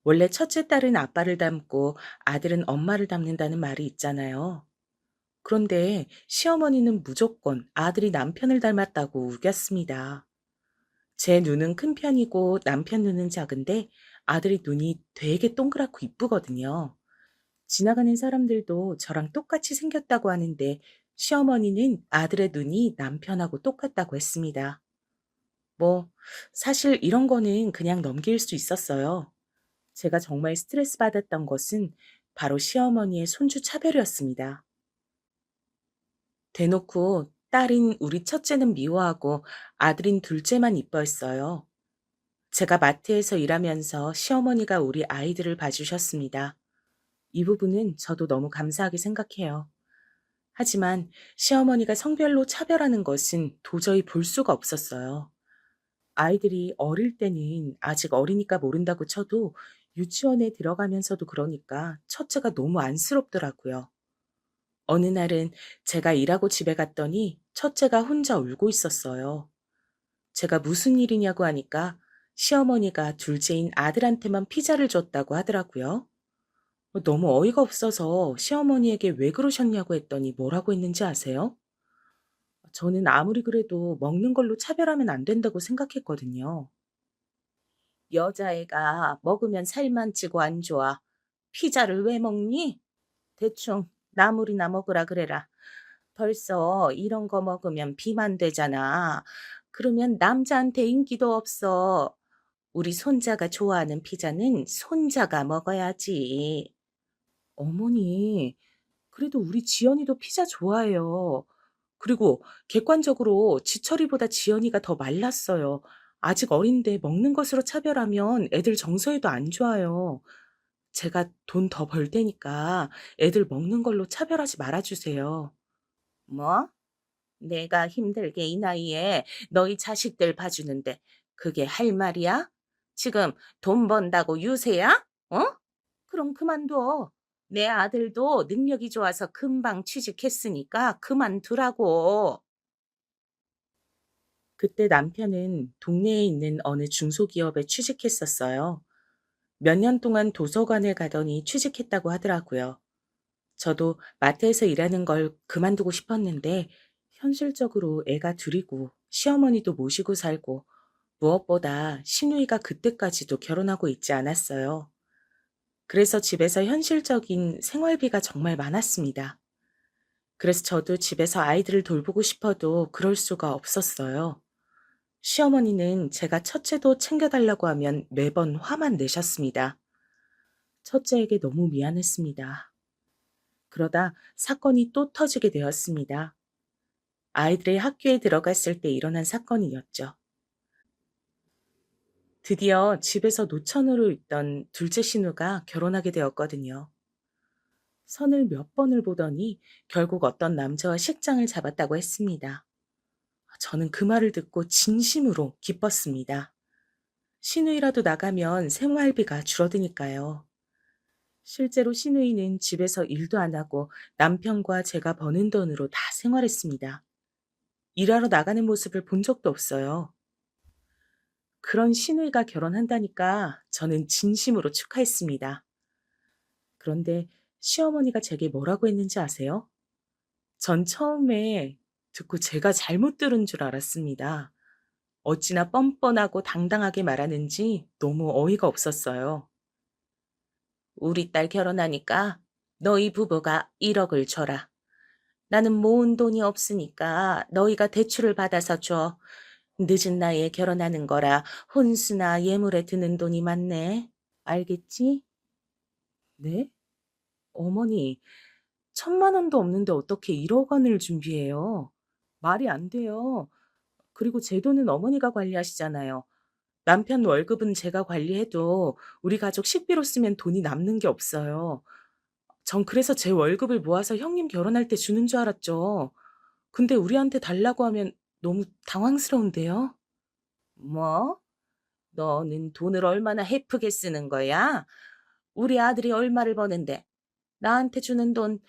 원래 첫째 딸은 아빠를 닮고 아들은 엄마를 닮는다는 말이 있잖아요. 그런데 시어머니는 무조건 아들이 남편을 닮았다고 우겼습니다. 제 눈은 큰 편이고 남편 눈은 작은데 아들이 눈이 되게 동그랗고 이쁘거든요. 지나가는 사람들도 저랑 똑같이 생겼다고 하는데 시어머니는 아들의 눈이 남편하고 똑같다고 했습니다. 뭐, 사실 이런 거는 그냥 넘길 수 있었어요. 제가 정말 스트레스 받았던 것은 바로 시어머니의 손주 차별이었습니다. 대놓고 딸인 우리 첫째는 미워하고 아들인 둘째만 이뻐했어요. 제가 마트에서 일하면서 시어머니가 우리 아이들을 봐주셨습니다. 이 부분은 저도 너무 감사하게 생각해요. 하지만 시어머니가 성별로 차별하는 것은 도저히 볼 수가 없었어요. 아이들이 어릴 때는 아직 어리니까 모른다고 쳐도 유치원에 들어가면서도 그러니까 첫째가 너무 안쓰럽더라고요. 어느 날은 제가 일하고 집에 갔더니 첫째가 혼자 울고 있었어요. 제가 무슨 일이냐고 하니까 시어머니가 둘째인 아들한테만 피자를 줬다고 하더라고요. 너무 어이가 없어서 시어머니에게 왜 그러셨냐고 했더니 뭐라고 했는지 아세요? 저는 아무리 그래도 먹는 걸로 차별하면 안 된다고 생각했거든요. 여자애가 먹으면 살만 찌고 안 좋아. 피자를 왜 먹니? 대충 나물이나 먹으라 그래라. 벌써 이런 거 먹으면 비만 되잖아. 그러면 남자한테 인기도 없어. 우리 손자가 좋아하는 피자는 손자가 먹어야지. 어머니, 그래도 우리 지연이도 피자 좋아해요. 그리고 객관적으로 지철이보다 지연이가 더 말랐어요. 아직 어린데 먹는 것으로 차별하면 애들 정서에도 안 좋아요. 제가 돈 더 벌 테니까 애들 먹는 걸로 차별하지 말아 주세요. 뭐? 내가 힘들게 이 나이에 너희 자식들 봐주는데 그게 할 말이야? 지금 돈 번다고 유세야? 어? 그럼 그만둬. 내 아들도 능력이 좋아서 금방 취직했으니까 그만두라고. 그때 남편은 동네에 있는 어느 중소기업에 취직했었어요. 몇 년 동안 도서관에 가더니 취직했다고 하더라고요. 저도 마트에서 일하는 걸 그만두고 싶었는데 현실적으로 애가 둘이고 시어머니도 모시고 살고 무엇보다 시누이가 그때까지도 결혼하고 있지 않았어요. 그래서 집에서 현실적인 생활비가 정말 많았습니다. 그래서 저도 집에서 아이들을 돌보고 싶어도 그럴 수가 없었어요. 시어머니는 제가 첫째도 챙겨달라고 하면 매번 화만 내셨습니다. 첫째에게 너무 미안했습니다. 그러다 사건이 또 터지게 되었습니다. 아이들이 학교에 들어갔을 때 일어난 사건이었죠. 드디어 집에서 노처녀로 있던 둘째 신우가 결혼하게 되었거든요. 선을 몇 번을 보더니 결국 어떤 남자와 식장을 잡았다고 했습니다. 저는 그 말을 듣고 진심으로 기뻤습니다. 시누이라도 나가면 생활비가 줄어드니까요. 실제로 시누이는 집에서 일도 안 하고 남편과 제가 버는 돈으로 다 생활했습니다. 일하러 나가는 모습을 본 적도 없어요. 그런 시누이가 결혼한다니까 저는 진심으로 축하했습니다. 그런데 시어머니가 제게 뭐라고 했는지 아세요? 전 처음에 듣고 제가 잘못 들은 줄 알았습니다. 어찌나 뻔뻔하고 당당하게 말하는지 너무 어이가 없었어요. 우리 딸 결혼하니까 너희 부부가 1억을 줘라. 나는 모은 돈이 없으니까 너희가 대출을 받아서 줘. 늦은 나이에 결혼하는 거라 혼수나 예물에 드는 돈이 많네. 알겠지? 네? 어머니, 1,000만 원도 없는데 어떻게 1억 원을 준비해요? 말이 안 돼요. 그리고 제 돈은 어머니가 관리하시잖아요. 남편 월급은 제가 관리해도 우리 가족 식비로 쓰면 돈이 남는 게 없어요. 전 그래서 제 월급을 모아서 형님 결혼할 때 주는 줄 알았죠. 근데 우리한테 달라고 하면 너무 당황스러운데요. 뭐? 너는 돈을 얼마나 헤프게 쓰는 거야? 우리 아들이 얼마를 버는데 나한테 주는 돈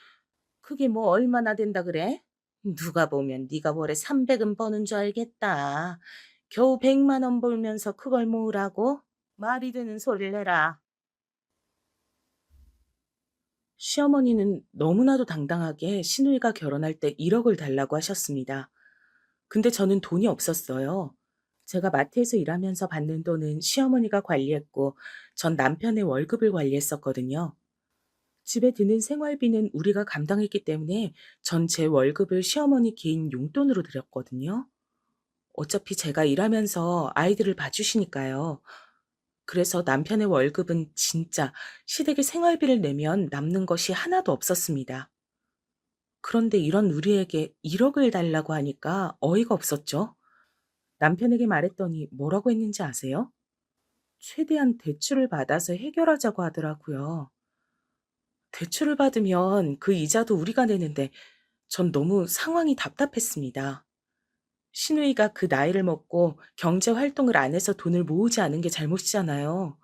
그게 뭐 얼마나 된다 그래? 누가 보면 네가 월에 300은 버는 줄 알겠다. 겨우 100만 원 벌면서 그걸 모으라고? 말이 되는 소리를 해라. 시어머니는 너무나도 당당하게 시누이가 결혼할 때 1억을 달라고 하셨습니다. 근데 저는 돈이 없었어요. 제가 마트에서 일하면서 받는 돈은 시어머니가 관리했고 전 남편의 월급을 관리했었거든요. 집에 드는 생활비는 우리가 감당했기 때문에 전 제 월급을 시어머니 개인 용돈으로 드렸거든요. 어차피 제가 일하면서 아이들을 봐주시니까요. 그래서 남편의 월급은 진짜 시댁의 생활비를 내면 남는 것이 하나도 없었습니다. 그런데 이런 우리에게 1억을 달라고 하니까 어이가 없었죠. 남편에게 말했더니 뭐라고 했는지 아세요? 최대한 대출을 받아서 해결하자고 하더라고요. 대출을 받으면 그 이자도 우리가 내는데 전 너무 상황이 답답했습니다. 시누이가 그 나이를 먹고 경제 활동을 안 해서 돈을 모으지 않은 게 잘못이잖아요.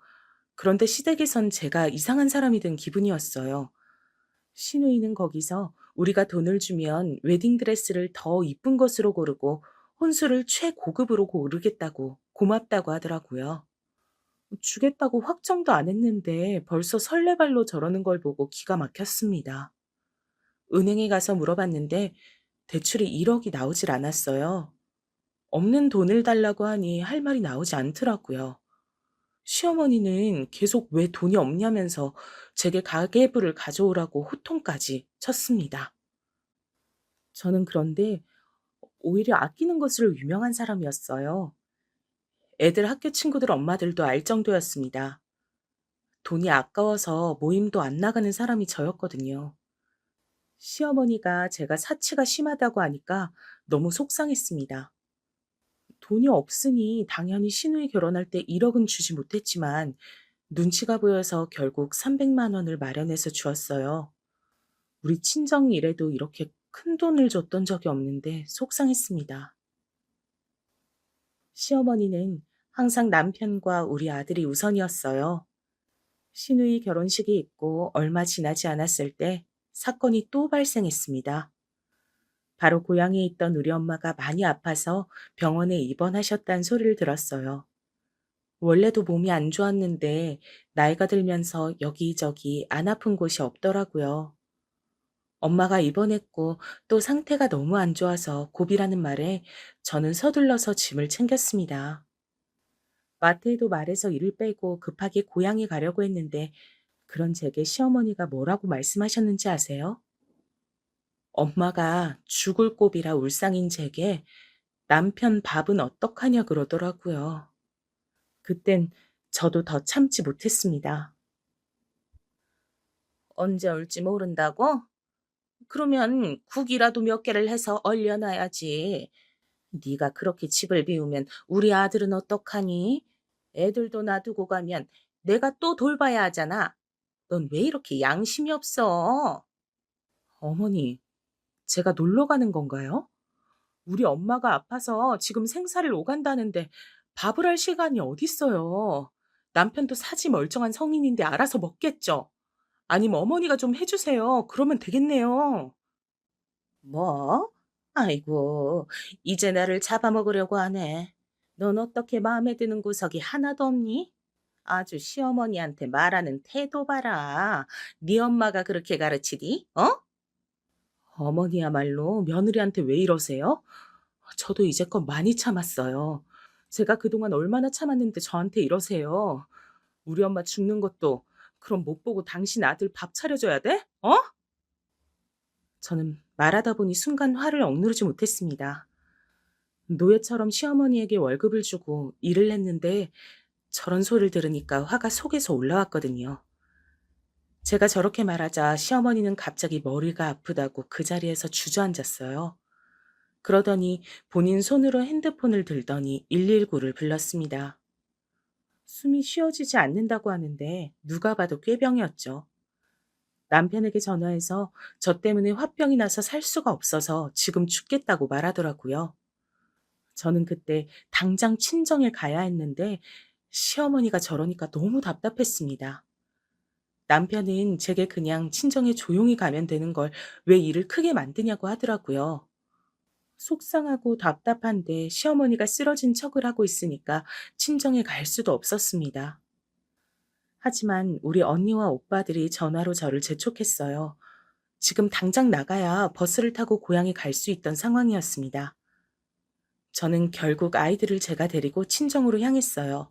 그런데 시댁에선 제가 이상한 사람이 된 기분이었어요. 시누이는 거기서 우리가 돈을 주면 웨딩드레스를 더 이쁜 것으로 고르고 혼수를 최고급으로 고르겠다고 고맙다고 하더라고요. 주겠다고 확정도 안 했는데 벌써 설레발로 저러는 걸 보고 기가 막혔습니다. 은행에 가서 물어봤는데 대출이 1억이 나오질 않았어요. 없는 돈을 달라고 하니 할 말이 나오지 않더라고요. 시어머니는 계속 왜 돈이 없냐면서 제게 가계부를 가져오라고 호통까지 쳤습니다. 저는 그런데 오히려 아끼는 것으로 유명한 사람이었어요. 애들 학교 친구들 엄마들도 알 정도였습니다. 돈이 아까워서 모임도 안 나가는 사람이 저였거든요. 시어머니가 제가 사치가 심하다고 하니까 너무 속상했습니다. 돈이 없으니 당연히 시누이 결혼할 때 1억은 주지 못했지만 눈치가 보여서 결국 300만 원을 마련해서 주었어요. 우리 친정 일에도 이렇게 큰 돈을 줬던 적이 없는데 속상했습니다. 시어머니는 항상 남편과 우리 아들이 우선이었어요. 시누이 결혼식이 있고 얼마 지나지 않았을 때 사건이 또 발생했습니다. 바로 고향에 있던 우리 엄마가 많이 아파서 병원에 입원하셨다는 소리를 들었어요. 원래도 몸이 안 좋았는데 나이가 들면서 여기저기 안 아픈 곳이 없더라고요. 엄마가 입원했고 또 상태가 너무 안 좋아서 고비라는 말에 저는 서둘러서 짐을 챙겼습니다. 마트에도 말해서 일을 빼고 급하게 고향에 가려고 했는데 그런 제게 시어머니가 뭐라고 말씀하셨는지 아세요? 엄마가 죽을 고비라 울상인 제게 남편 밥은 어떡하냐 그러더라고요. 그땐 저도 더 참지 못했습니다. 언제 올지 모른다고? 그러면 국이라도 몇 개를 해서 얼려놔야지. 네가 그렇게 집을 비우면 우리 아들은 어떡하니? 애들도 놔두고 가면 내가 또 돌봐야 하잖아. 넌 왜 이렇게 양심이 없어? 어머니, 제가 놀러 가는 건가요? 우리 엄마가 아파서 지금 생사를 오간다는데 밥을 할 시간이 어딨어요. 남편도 사지 멀쩡한 성인인데 알아서 먹겠죠. 아니면 어머니가 좀 해주세요. 그러면 되겠네요. 뭐? 아이고, 이제 나를 잡아먹으려고 하네. 넌 어떻게 마음에 드는 구석이 하나도 없니? 아주 시어머니한테 말하는 태도 봐라. 네 엄마가 그렇게 가르치디? 어? 어머니야말로 며느리한테 왜 이러세요? 저도 이제껏 많이 참았어요. 제가 그동안 얼마나 참았는데 저한테 이러세요. 우리 엄마 죽는 것도 그럼 못 보고 당신 아들 밥 차려줘야 돼? 어? 저는 말하다 보니 순간 화를 억누르지 못했습니다. 노예처럼 시어머니에게 월급을 주고 일을 했는데 저런 소리를 들으니까 화가 속에서 올라왔거든요. 제가 저렇게 말하자 시어머니는 갑자기 머리가 아프다고 그 자리에서 주저앉았어요. 그러더니 본인 손으로 핸드폰을 들더니 119를 불렀습니다. 숨이 쉬어지지 않는다고 하는데 누가 봐도 꾀병이었죠. 남편에게 전화해서 저 때문에 화병이 나서 살 수가 없어서 지금 죽겠다고 말하더라고요. 저는 그때 당장 친정에 가야 했는데 시어머니가 저러니까 너무 답답했습니다. 남편은 제게 그냥 친정에 조용히 가면 되는 걸 왜 일을 크게 만드냐고 하더라고요. 속상하고 답답한데 시어머니가 쓰러진 척을 하고 있으니까 친정에 갈 수도 없었습니다. 하지만 우리 언니와 오빠들이 전화로 저를 재촉했어요. 지금 당장 나가야 버스를 타고 고향에 갈 수 있던 상황이었습니다. 저는 결국 아이들을 제가 데리고 친정으로 향했어요.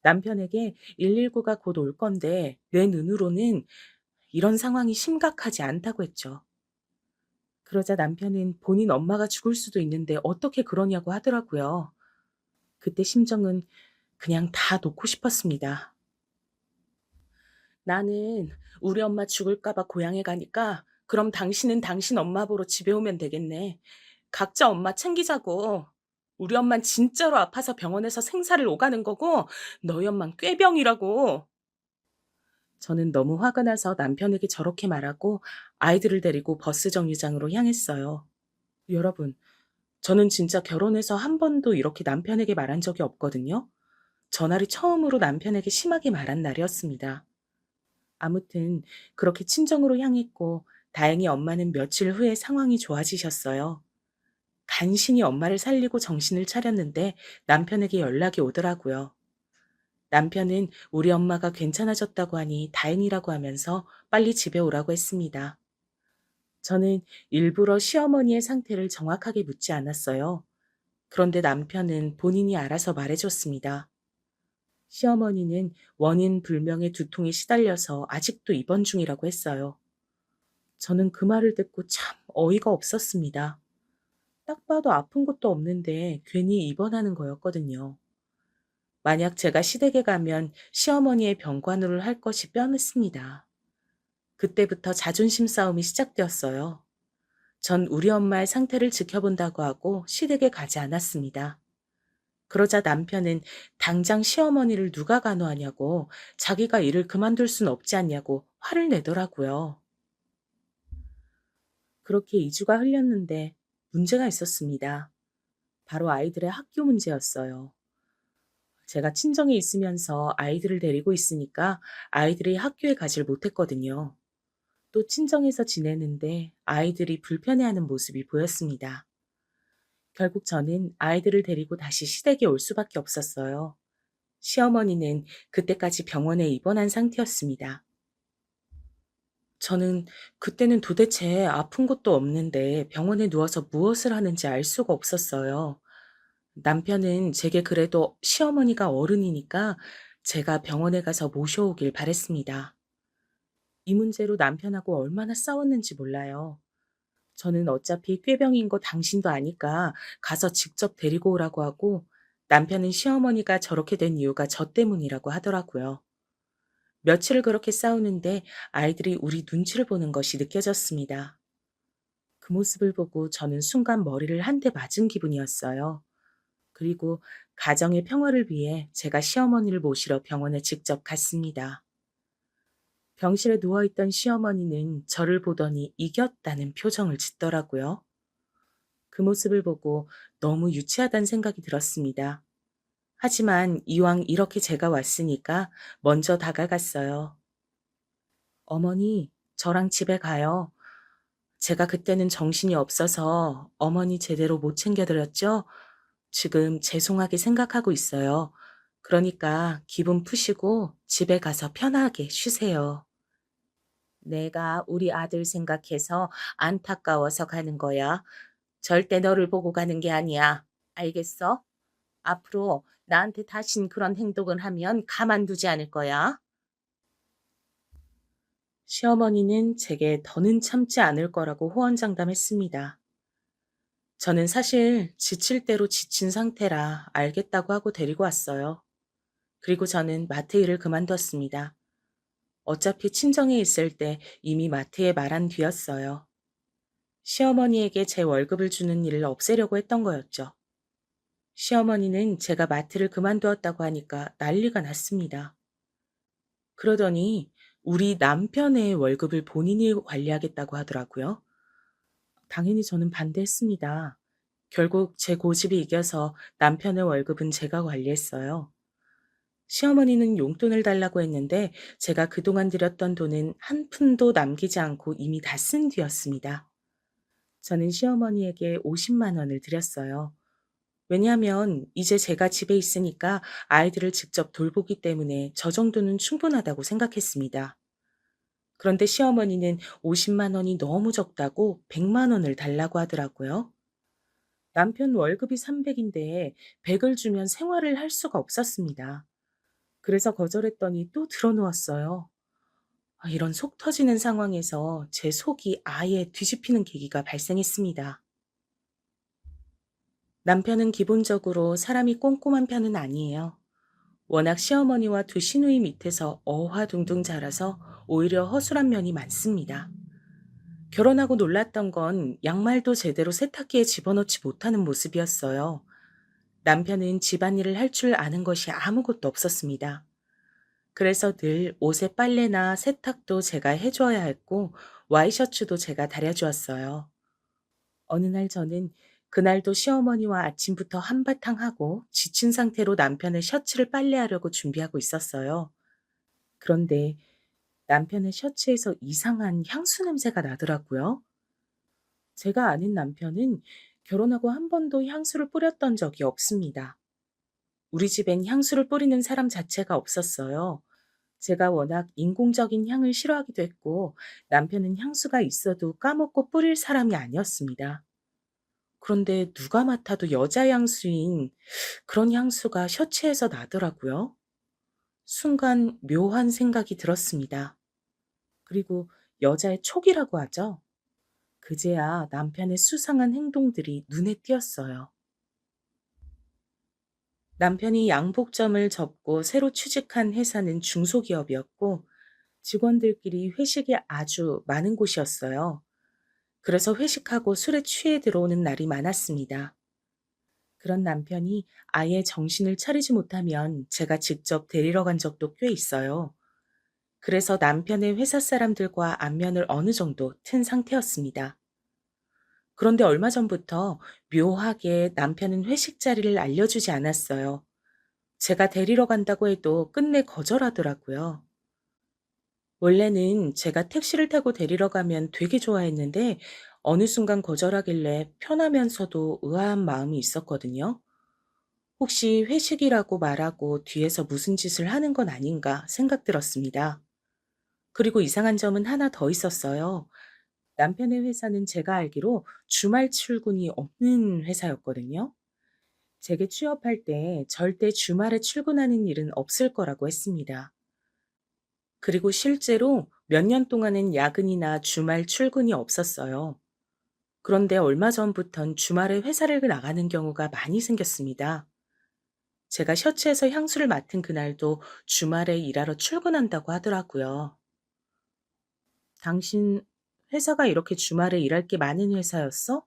남편에게 119가 곧 올 건데 내 눈으로는 이런 상황이 심각하지 않다고 했죠. 그러자 남편은 본인 엄마가 죽을 수도 있는데 어떻게 그러냐고 하더라고요. 그때 심정은 그냥 다 놓고 싶었습니다. 나는 우리 엄마 죽을까 봐 고향에 가니까 그럼 당신은 당신 엄마 보러 집에 오면 되겠네. 각자 엄마 챙기자고. 우리 엄만 진짜로 아파서 병원에서 생사를 오가는 거고 너희 엄만 꾀병이라고. 저는 너무 화가 나서 남편에게 저렇게 말하고 아이들을 데리고 버스 정류장으로 향했어요. 여러분, 저는 진짜 결혼해서 한 번도 이렇게 남편에게 말한 적이 없거든요. 전날이 처음으로 남편에게 심하게 말한 날이었습니다. 아무튼 그렇게 친정으로 향했고 다행히 엄마는 며칠 후에 상황이 좋아지셨어요. 간신히 엄마를 살리고 정신을 차렸는데 남편에게 연락이 오더라고요. 남편은 우리 엄마가 괜찮아졌다고 하니 다행이라고 하면서 빨리 집에 오라고 했습니다. 저는 일부러 시어머니의 상태를 정확하게 묻지 않았어요. 그런데 남편은 본인이 알아서 말해줬습니다. 시어머니는 원인 불명의 두통에 시달려서 아직도 입원 중이라고 했어요. 저는 그 말을 듣고 참 어이가 없었습니다. 딱 봐도 아픈 것도 없는데 괜히 입원하는 거였거든요. 만약 제가 시댁에 가면 시어머니의 병관으로 할 것이 뻔했습니다. 그때부터 자존심 싸움이 시작되었어요. 전 우리 엄마의 상태를 지켜본다고 하고 시댁에 가지 않았습니다. 그러자 남편은 당장 시어머니를 누가 간호하냐고 자기가 일을 그만둘 순 없지 않냐고 화를 내더라고요. 그렇게 2주가 흘렸는데 문제가 있었습니다. 바로 아이들의 학교 문제였어요. 제가 친정에 있으면서 아이들을 데리고 있으니까 아이들이 학교에 가질 못했거든요. 또 친정에서 지내는데 아이들이 불편해하는 모습이 보였습니다. 결국 저는 아이들을 데리고 다시 시댁에 올 수밖에 없었어요. 시어머니는 그때까지 병원에 입원한 상태였습니다. 저는 그때는 도대체 아픈 것도 없는데 병원에 누워서 무엇을 하는지 알 수가 없었어요. 남편은 제게 그래도 시어머니가 어른이니까 제가 병원에 가서 모셔오길 바랬습니다. 이 문제로 남편하고 얼마나 싸웠는지 몰라요. 저는 어차피 꾀병인 거 당신도 아니까 가서 직접 데리고 오라고 하고 남편은 시어머니가 저렇게 된 이유가 저 때문이라고 하더라고요. 며칠을 그렇게 싸우는데 아이들이 우리 눈치를 보는 것이 느껴졌습니다. 그 모습을 보고 저는 순간 머리를 한 대 맞은 기분이었어요. 그리고 가정의 평화를 위해 제가 시어머니를 모시러 병원에 직접 갔습니다. 병실에 누워있던 시어머니는 저를 보더니 이겼다는 표정을 짓더라고요. 그 모습을 보고 너무 유치하다는 생각이 들었습니다. 하지만 이왕 이렇게 제가 왔으니까 먼저 다가갔어요. 어머니, 저랑 집에 가요. 제가 그때는 정신이 없어서 어머니 제대로 못 챙겨드렸죠? 지금 죄송하게 생각하고 있어요. 그러니까 기분 푸시고 집에 가서 편하게 쉬세요. 내가 우리 아들 생각해서 안타까워서 가는 거야. 절대 너를 보고 가는 게 아니야. 알겠어? 앞으로 나한테 다신 그런 행동을 하면 가만두지 않을 거야. 시어머니는 제게 더는 참지 않을 거라고 호언장담했습니다. 저는 사실 지칠 대로 지친 상태라 알겠다고 하고 데리고 왔어요. 그리고 저는 마트 일을 그만뒀습니다. 어차피 친정에 있을 때 이미 마트에 말한 뒤였어요. 시어머니에게 제 월급을 주는 일을 없애려고 했던 거였죠. 시어머니는 제가 마트를 그만두었다고 하니까 난리가 났습니다. 그러더니 우리 남편의 월급을 본인이 관리하겠다고 하더라고요. 당연히 저는 반대했습니다. 결국 제 고집이 이겨서 남편의 월급은 제가 관리했어요. 시어머니는 용돈을 달라고 했는데 제가 그동안 들였던 돈은 한 푼도 남기지 않고 이미 다 쓴 뒤였습니다. 저는 시어머니에게 50만 원을 드렸어요. 왜냐하면 이제 제가 집에 있으니까 아이들을 직접 돌보기 때문에 저 정도는 충분하다고 생각했습니다. 그런데 시어머니는 50만 원이 너무 적다고 100만 원을 달라고 하더라고요. 남편 월급이 300인데 100을 주면 생활을 할 수가 없었습니다. 그래서 거절했더니 또 들어놓았어요. 이런 속 터지는 상황에서 제 속이 아예 뒤집히는 계기가 발생했습니다. 남편은 기본적으로 사람이 꼼꼼한 편은 아니에요. 워낙 시어머니와 두 시누이 밑에서 어화둥둥 자라서 오히려 허술한 면이 많습니다. 결혼하고 놀랐던 건 양말도 제대로 세탁기에 집어넣지 못하는 모습이었어요. 남편은 집안일을 할 줄 아는 것이 아무것도 없었습니다. 그래서 늘 옷의 빨래나 세탁도 제가 해줘야 했고 와이셔츠도 제가 다려주었어요. 어느 날 저는 그날도 시어머니와 아침부터 한바탕 하고 지친 상태로 남편의 셔츠를 빨래하려고 준비하고 있었어요. 그런데 남편의 셔츠에서 이상한 향수 냄새가 나더라고요. 제가 아는 남편은 결혼하고 한 번도 향수를 뿌렸던 적이 없습니다. 우리 집엔 향수를 뿌리는 사람 자체가 없었어요. 제가 워낙 인공적인 향을 싫어하기도 했고, 남편은 향수가 있어도 까먹고 뿌릴 사람이 아니었습니다. 그런데 누가 맡아도 여자 향수인 그런 향수가 셔츠에서 나더라고요. 순간 묘한 생각이 들었습니다. 그리고 여자의 촉이라고 하죠. 그제야 남편의 수상한 행동들이 눈에 띄었어요. 남편이 양복점을 접고 새로 취직한 회사는 중소기업이었고 직원들끼리 회식이 아주 많은 곳이었어요. 그래서 회식하고 술에 취해 들어오는 날이 많았습니다. 그런 남편이 아예 정신을 차리지 못하면 제가 직접 데리러 간 적도 꽤 있어요. 그래서 남편의 회사 사람들과 안면을 어느 정도 튼 상태였습니다. 그런데 얼마 전부터 묘하게 남편은 회식 자리를 알려주지 않았어요. 제가 데리러 간다고 해도 끝내 거절하더라고요. 원래는 제가 택시를 타고 데리러 가면 되게 좋아했는데 어느 순간 거절하길래 편하면서도 의아한 마음이 있었거든요. 혹시 회식이라고 말하고 뒤에서 무슨 짓을 하는 건 아닌가 생각 들었습니다. 그리고 이상한 점은 하나 더 있었어요. 남편의 회사는 제가 알기로 주말 출근이 없는 회사였거든요. 제게 취업할 때 절대 주말에 출근하는 일은 없을 거라고 했습니다. 그리고 실제로 몇 년 동안은 야근이나 주말 출근이 없었어요. 그런데 얼마 전부턴 주말에 회사를 나가는 경우가 많이 생겼습니다. 제가 셔츠에서 향수를 맡은 그날도 주말에 일하러 출근한다고 하더라고요. 당신 회사가 이렇게 주말에 일할 게 많은 회사였어?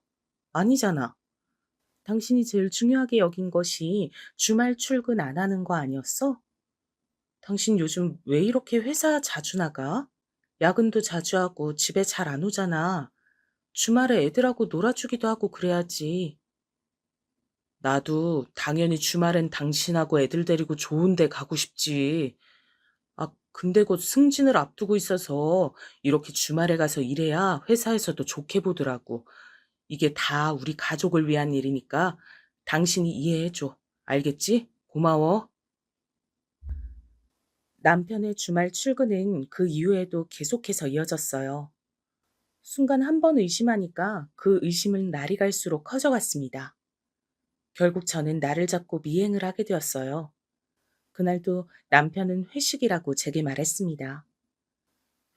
아니잖아. 당신이 제일 중요하게 여긴 것이 주말 출근 안 하는 거 아니었어? 당신 요즘 왜 이렇게 회사 자주 나가? 야근도 자주 하고 집에 잘 안 오잖아. 주말에 애들하고 놀아주기도 하고 그래야지. 나도 당연히 주말엔 당신하고 애들 데리고 좋은 데 가고 싶지. 아, 근데 곧 승진을 앞두고 있어서 이렇게 주말에 가서 일해야 회사에서도 좋게 보더라고. 이게 다 우리 가족을 위한 일이니까 당신이 이해해줘. 알겠지? 고마워. 남편의 주말 출근은 그 이후에도 계속해서 이어졌어요. 순간 한 번 의심하니까 그 의심은 날이 갈수록 커져갔습니다. 결국 저는 나를 잡고 미행을 하게 되었어요. 그날도 남편은 회식이라고 제게 말했습니다.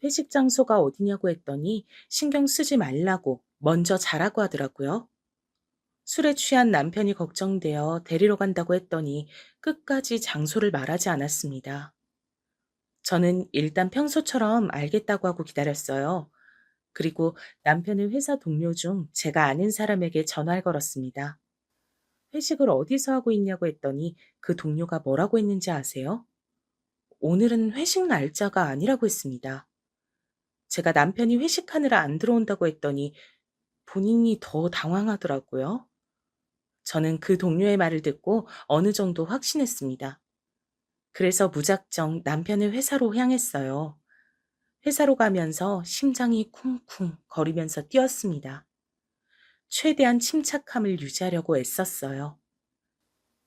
회식 장소가 어디냐고 했더니 신경 쓰지 말라고 먼저 자라고 하더라고요. 술에 취한 남편이 걱정되어 데리러 간다고 했더니 끝까지 장소를 말하지 않았습니다. 저는 일단 평소처럼 알겠다고 하고 기다렸어요. 그리고 남편의 회사 동료 중 제가 아는 사람에게 전화를 걸었습니다. 회식을 어디서 하고 있냐고 했더니 그 동료가 뭐라고 했는지 아세요? 오늘은 회식 날짜가 아니라고 했습니다. 제가 남편이 회식하느라 안 들어온다고 했더니 본인이 더 당황하더라고요. 저는 그 동료의 말을 듣고 어느 정도 확신했습니다. 그래서 무작정 남편의 회사로 향했어요. 회사로 가면서 심장이 쿵쿵 거리면서 뛰었습니다. 최대한 침착함을 유지하려고 애썼어요.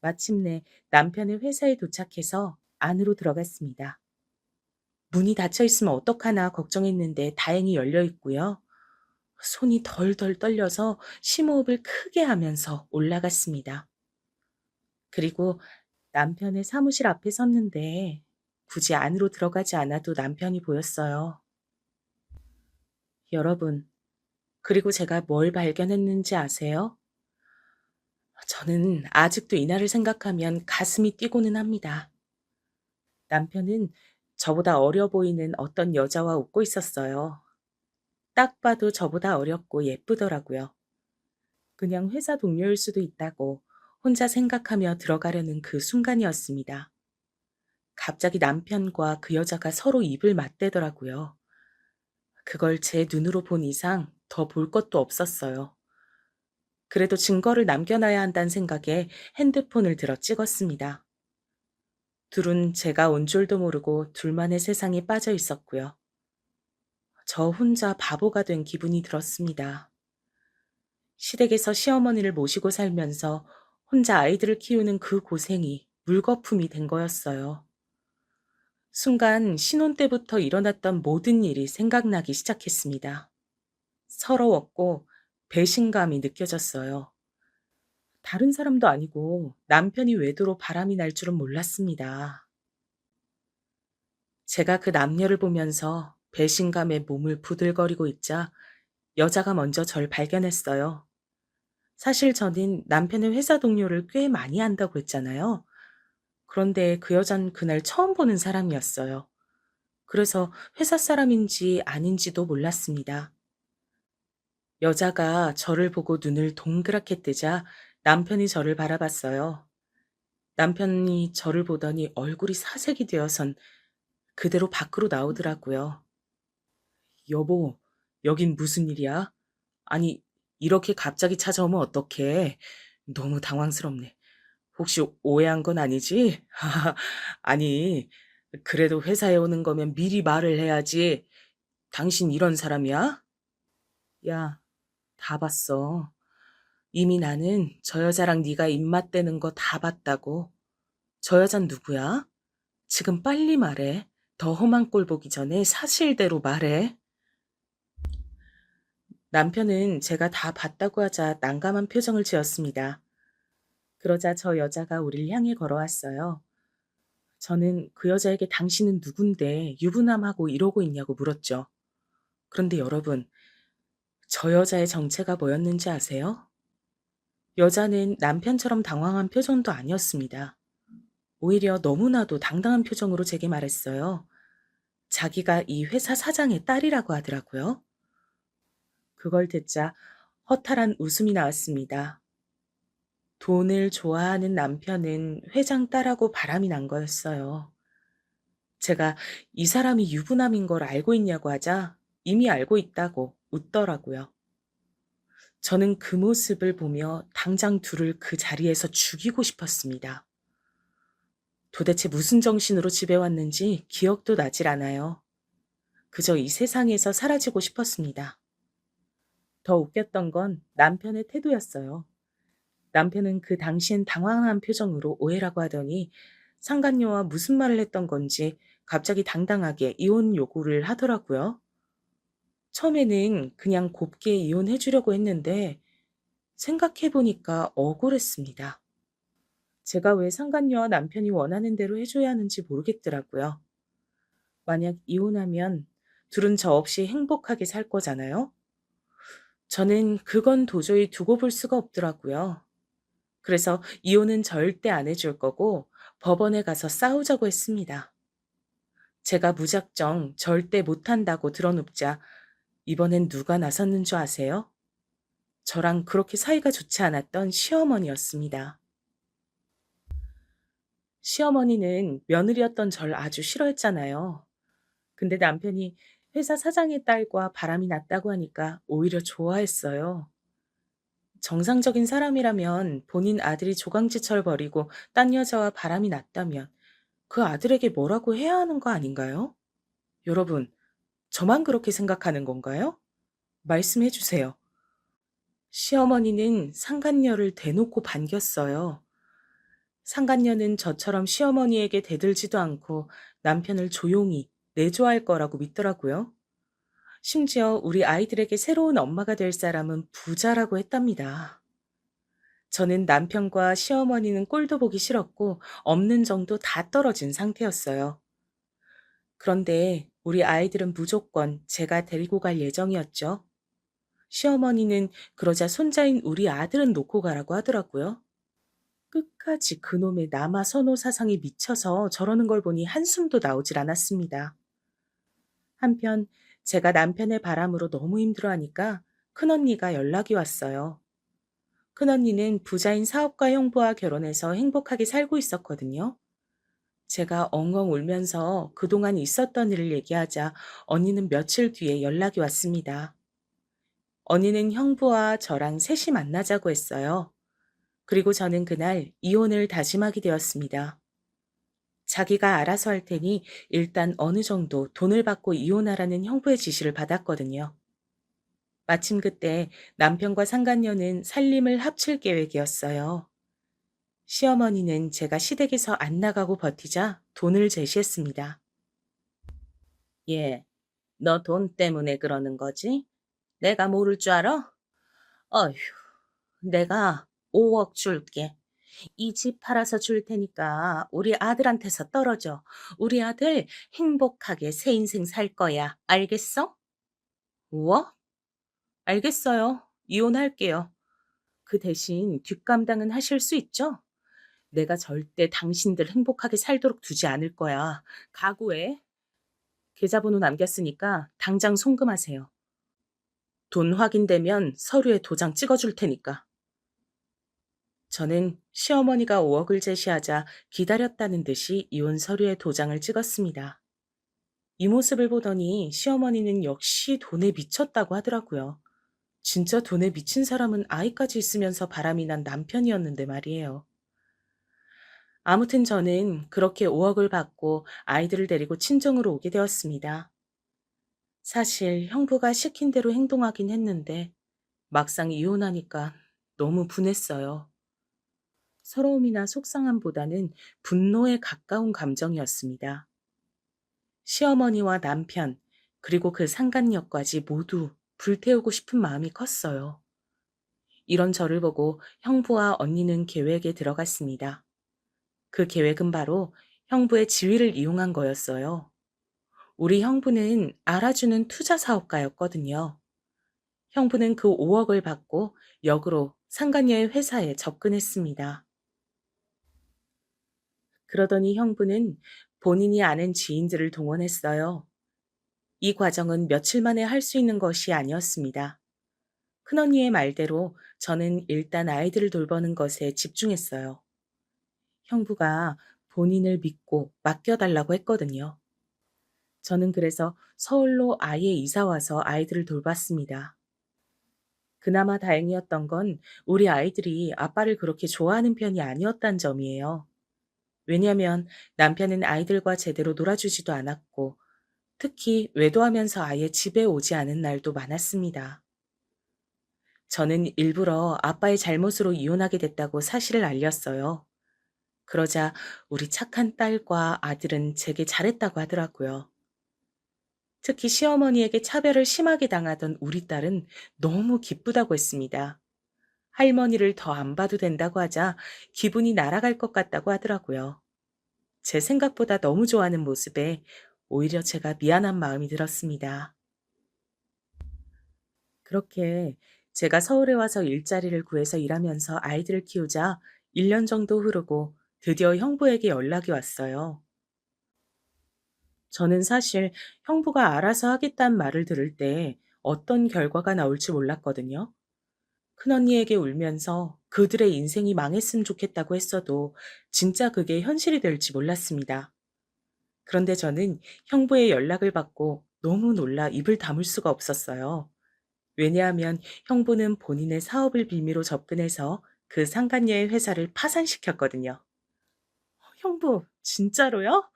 마침내 남편의 회사에 도착해서 안으로 들어갔습니다. 문이 닫혀 있으면 어떡하나 걱정했는데 다행히 열려 있고요. 손이 덜덜 떨려서 심호흡을 크게 하면서 올라갔습니다. 그리고 남편의 사무실 앞에 섰는데 굳이 안으로 들어가지 않아도 남편이 보였어요. 여러분, 그리고 제가 뭘 발견했는지 아세요? 저는 아직도 이날을 생각하면 가슴이 뛰고는 합니다. 남편은 저보다 어려 보이는 어떤 여자와 웃고 있었어요. 딱 봐도 저보다 어렸고 예쁘더라고요. 그냥 회사 동료일 수도 있다고 혼자 생각하며 들어가려는 그 순간이었습니다. 갑자기 남편과 그 여자가 서로 입을 맞대더라고요. 그걸 제 눈으로 본 이상 더 볼 것도 없었어요. 그래도 증거를 남겨놔야 한다는 생각에 핸드폰을 들어 찍었습니다. 둘은 제가 온 줄도 모르고 둘만의 세상에 빠져 있었고요. 저 혼자 바보가 된 기분이 들었습니다. 시댁에서 시어머니를 모시고 살면서 혼자 아이들을 키우는 그 고생이 물거품이 된 거였어요. 순간 신혼 때부터 일어났던 모든 일이 생각나기 시작했습니다. 서러웠고 배신감이 느껴졌어요. 다른 사람도 아니고 남편이 외도로 바람이 날 줄은 몰랐습니다. 제가 그 남녀를 보면서 배신감에 몸을 부들거리고 있자 여자가 먼저 절 발견했어요. 사실 저는 남편의 회사 동료를 꽤 많이 안다고 했잖아요. 그런데 그 여잔 그날 처음 보는 사람이었어요. 그래서 회사 사람인지 아닌지도 몰랐습니다. 여자가 저를 보고 눈을 동그랗게 뜨자 남편이 저를 바라봤어요. 남편이 저를 보더니 얼굴이 사색이 되어선 그대로 밖으로 나오더라고요. 여보, 여긴 무슨 일이야? 아니, 이렇게 갑자기 찾아오면 어떡해? 너무 당황스럽네. 혹시 오해한 건 아니지? 아니, 그래도 회사에 오는 거면 미리 말을 해야지. 당신 이런 사람이야? 야, 다 봤어. 이미 나는 저 여자랑 네가 입맛대는 거 다 봤다고. 저 여잔 누구야? 지금 빨리 말해. 더 험한 꼴 보기 전에 사실대로 말해. 남편은 제가 다 봤다고 하자 난감한 표정을 지었습니다. 그러자 저 여자가 우릴 향해 걸어왔어요. 저는 그 여자에게 당신은 누군데 유부남하고 이러고 있냐고 물었죠. 그런데 여러분, 저 여자의 정체가 뭐였는지 아세요? 여자는 남편처럼 당황한 표정도 아니었습니다. 오히려 너무나도 당당한 표정으로 제게 말했어요. 자기가 이 회사 사장의 딸이라고 하더라고요. 그걸 듣자 허탈한 웃음이 나왔습니다. 돈을 좋아하는 남편은 회장 딸하고 바람이 난 거였어요. 제가 이 사람이 유부남인 걸 알고 있냐고 하자 이미 알고 있다고 웃더라고요. 저는 그 모습을 보며 당장 둘을 그 자리에서 죽이고 싶었습니다. 도대체 무슨 정신으로 집에 왔는지 기억도 나질 않아요. 그저 이 세상에서 사라지고 싶었습니다. 더 웃겼던 건 남편의 태도였어요. 남편은 그 당시엔 당황한 표정으로 오해라고 하더니 상간녀와 무슨 말을 했던 건지 갑자기 당당하게 이혼 요구를 하더라고요. 처음에는 그냥 곱게 이혼해 주려고 했는데 생각해 보니까 억울했습니다. 제가 왜 상간녀와 남편이 원하는 대로 해줘야 하는지 모르겠더라고요. 만약 이혼하면 둘은 저 없이 행복하게 살 거잖아요? 저는 그건 도저히 두고 볼 수가 없더라고요. 그래서 이혼은 절대 안 해줄 거고 법원에 가서 싸우자고 했습니다. 제가 무작정 절대 못한다고 드러눕자 이번엔 누가 나섰는 줄 아세요? 저랑 그렇게 사이가 좋지 않았던 시어머니였습니다. 시어머니는 며느리였던 절 아주 싫어했잖아요. 근데 남편이 회사 사장의 딸과 바람이 났다고 하니까 오히려 좋아했어요. 정상적인 사람이라면 본인 아들이 조강지철 버리고 딴 여자와 바람이 났다면 그 아들에게 뭐라고 해야 하는 거 아닌가요? 여러분, 저만 그렇게 생각하는 건가요? 말씀해 주세요. 시어머니는 상간녀를 대놓고 반겼어요. 상간녀는 저처럼 시어머니에게 대들지도 않고 남편을 조용히 내조할 거라고 믿더라고요. 심지어 우리 아이들에게 새로운 엄마가 될 사람은 부자라고 했답니다. 저는 남편과 시어머니는 꼴도 보기 싫었고 없는 정도 다 떨어진 상태였어요. 그런데 우리 아이들은 무조건 제가 데리고 갈 예정이었죠. 시어머니는 그러자 손자인 우리 아들은 놓고 가라고 하더라고요. 끝까지 그놈의 남아 선호 사상이 미쳐서 저러는 걸 보니 한숨도 나오질 않았습니다. 한편 제가 남편의 바람으로 너무 힘들어하니까 큰언니가 연락이 왔어요. 큰언니는 부자인 사업가 형부와 결혼해서 행복하게 살고 있었거든요. 제가 엉엉 울면서 그동안 있었던 일을 얘기하자 언니는 며칠 뒤에 연락이 왔습니다. 언니는 형부와 저랑 셋이 만나자고 했어요. 그리고 저는 그날 이혼을 다짐하게 되었습니다. 자기가 알아서 할 테니 일단 어느 정도 돈을 받고 이혼하라는 형부의 지시를 받았거든요. 마침 그때 남편과 상간녀는 살림을 합칠 계획이었어요. 시어머니는 제가 시댁에서 안 나가고 버티자 돈을 제시했습니다. 예, 너 돈 때문에 그러는 거지? 내가 모를 줄 알아? 어휴, 내가 5억 줄게. 이 집 팔아서 줄 테니까 우리 아들한테서 떨어져. 우리 아들 행복하게 새 인생 살 거야. 알겠어? 우와? 알겠어요. 이혼할게요. 그 대신 뒷감당은 하실 수 있죠? 내가 절대 당신들 행복하게 살도록 두지 않을 거야. 각오해. 계좌번호 남겼으니까 당장 송금하세요. 돈 확인되면 서류에 도장 찍어줄 테니까. 저는 시어머니가 5억을 제시하자 기다렸다는 듯이 이혼 서류에 도장을 찍었습니다. 이 모습을 보더니 시어머니는 역시 돈에 미쳤다고 하더라고요. 진짜 돈에 미친 사람은 아이까지 있으면서 바람이 난 남편이었는데 말이에요. 아무튼 저는 그렇게 5억을 받고 아이들을 데리고 친정으로 오게 되었습니다. 사실 형부가 시킨 대로 행동하긴 했는데 막상 이혼하니까 너무 분했어요. 서러움이나 속상함보다는 분노에 가까운 감정이었습니다. 시어머니와 남편, 그리고 그 상간녀까지 모두 불태우고 싶은 마음이 컸어요. 이런 저를 보고 형부와 언니는 계획에 들어갔습니다. 그 계획은 바로 형부의 지위를 이용한 거였어요. 우리 형부는 알아주는 투자 사업가였거든요. 형부는 그 5억을 받고 역으로 상간녀의 회사에 접근했습니다. 그러더니 형부는 본인이 아는 지인들을 동원했어요. 이 과정은 며칠 만에 할 수 있는 것이 아니었습니다. 큰언니의 말대로 저는 일단 아이들을 돌보는 것에 집중했어요. 형부가 본인을 믿고 맡겨달라고 했거든요. 저는 그래서 서울로 아예 이사 와서 아이들을 돌봤습니다. 그나마 다행이었던 건 우리 아이들이 아빠를 그렇게 좋아하는 편이 아니었단 점이에요. 왜냐면 남편은 아이들과 제대로 놀아주지도 않았고, 특히 외도하면서 아예 집에 오지 않은 날도 많았습니다. 저는 일부러 아빠의 잘못으로 이혼하게 됐다고 사실을 알렸어요. 그러자 우리 착한 딸과 아들은 제게 잘했다고 하더라고요. 특히 시어머니에게 차별을 심하게 당하던 우리 딸은 너무 기쁘다고 했습니다. 할머니를 더 안 봐도 된다고 하자 기분이 날아갈 것 같다고 하더라고요. 제 생각보다 너무 좋아하는 모습에 오히려 제가 미안한 마음이 들었습니다. 그렇게 제가 서울에 와서 일자리를 구해서 일하면서 아이들을 키우자 1년 정도 흐르고 드디어 형부에게 연락이 왔어요. 저는 사실 형부가 알아서 하겠다는 말을 들을 때 어떤 결과가 나올지 몰랐거든요. 큰언니에게 울면서 그들의 인생이 망했으면 좋겠다고 했어도 진짜 그게 현실이 될지 몰랐습니다. 그런데 저는 형부의 연락을 받고 너무 놀라 입을 다물 수가 없었어요. 왜냐하면 형부는 본인의 사업을 빌미로 접근해서 그 상간녀의 회사를 파산시켰거든요. 형부, 진짜로요?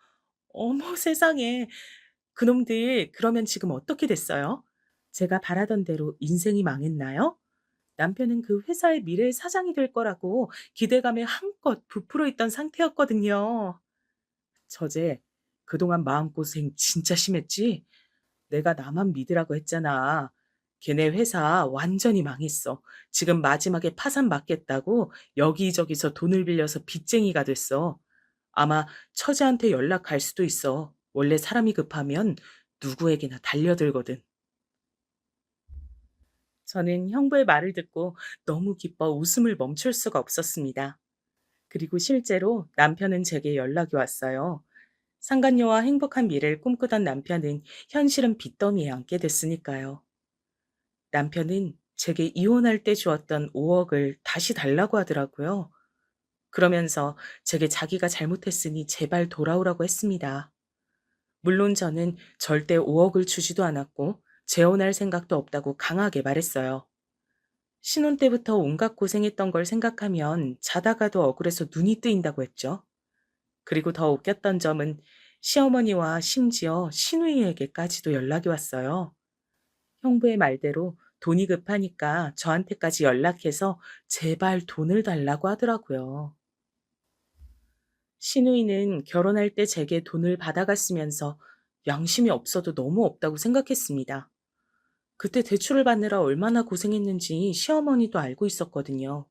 어머 세상에. 그놈들 그러면 지금 어떻게 됐어요? 제가 바라던 대로 인생이 망했나요? 남편은 그 회사의 미래의 사장이 될 거라고 기대감에 한껏 부풀어 있던 상태였거든요. 저제 그동안 마음고생 진짜 심했지? 내가 나만 믿으라고 했잖아. 걔네 회사 완전히 망했어. 지금 마지막에 파산 맞겠다고 여기저기서 돈을 빌려서 빚쟁이가 됐어. 아마 처제한테 연락 갈 수도 있어. 원래 사람이 급하면 누구에게나 달려들거든. 저는 형부의 말을 듣고 너무 기뻐 웃음을 멈출 수가 없었습니다. 그리고 실제로 남편은 제게 연락이 왔어요. 상간녀와 행복한 미래를 꿈꾸던 남편은 현실은 빚더미에 앉게 됐으니까요. 남편은 제게 이혼할 때 주었던 5억을 다시 달라고 하더라고요. 그러면서 제게 자기가 잘못했으니 제발 돌아오라고 했습니다. 물론 저는 절대 5억을 주지도 않았고 재혼할 생각도 없다고 강하게 말했어요. 신혼 때부터 온갖 고생했던 걸 생각하면 자다가도 억울해서 눈이 뜨인다고 했죠. 그리고 더 웃겼던 점은 시어머니와 심지어 시누이에게까지도 연락이 왔어요. 형부의 말대로 돈이 급하니까 저한테까지 연락해서 제발 돈을 달라고 하더라고요. 시누이는 결혼할 때 제게 돈을 받아갔으면서 양심이 없어도 너무 없다고 생각했습니다. 그때 대출을 받느라 얼마나 고생했는지 시어머니도 알고 있었거든요.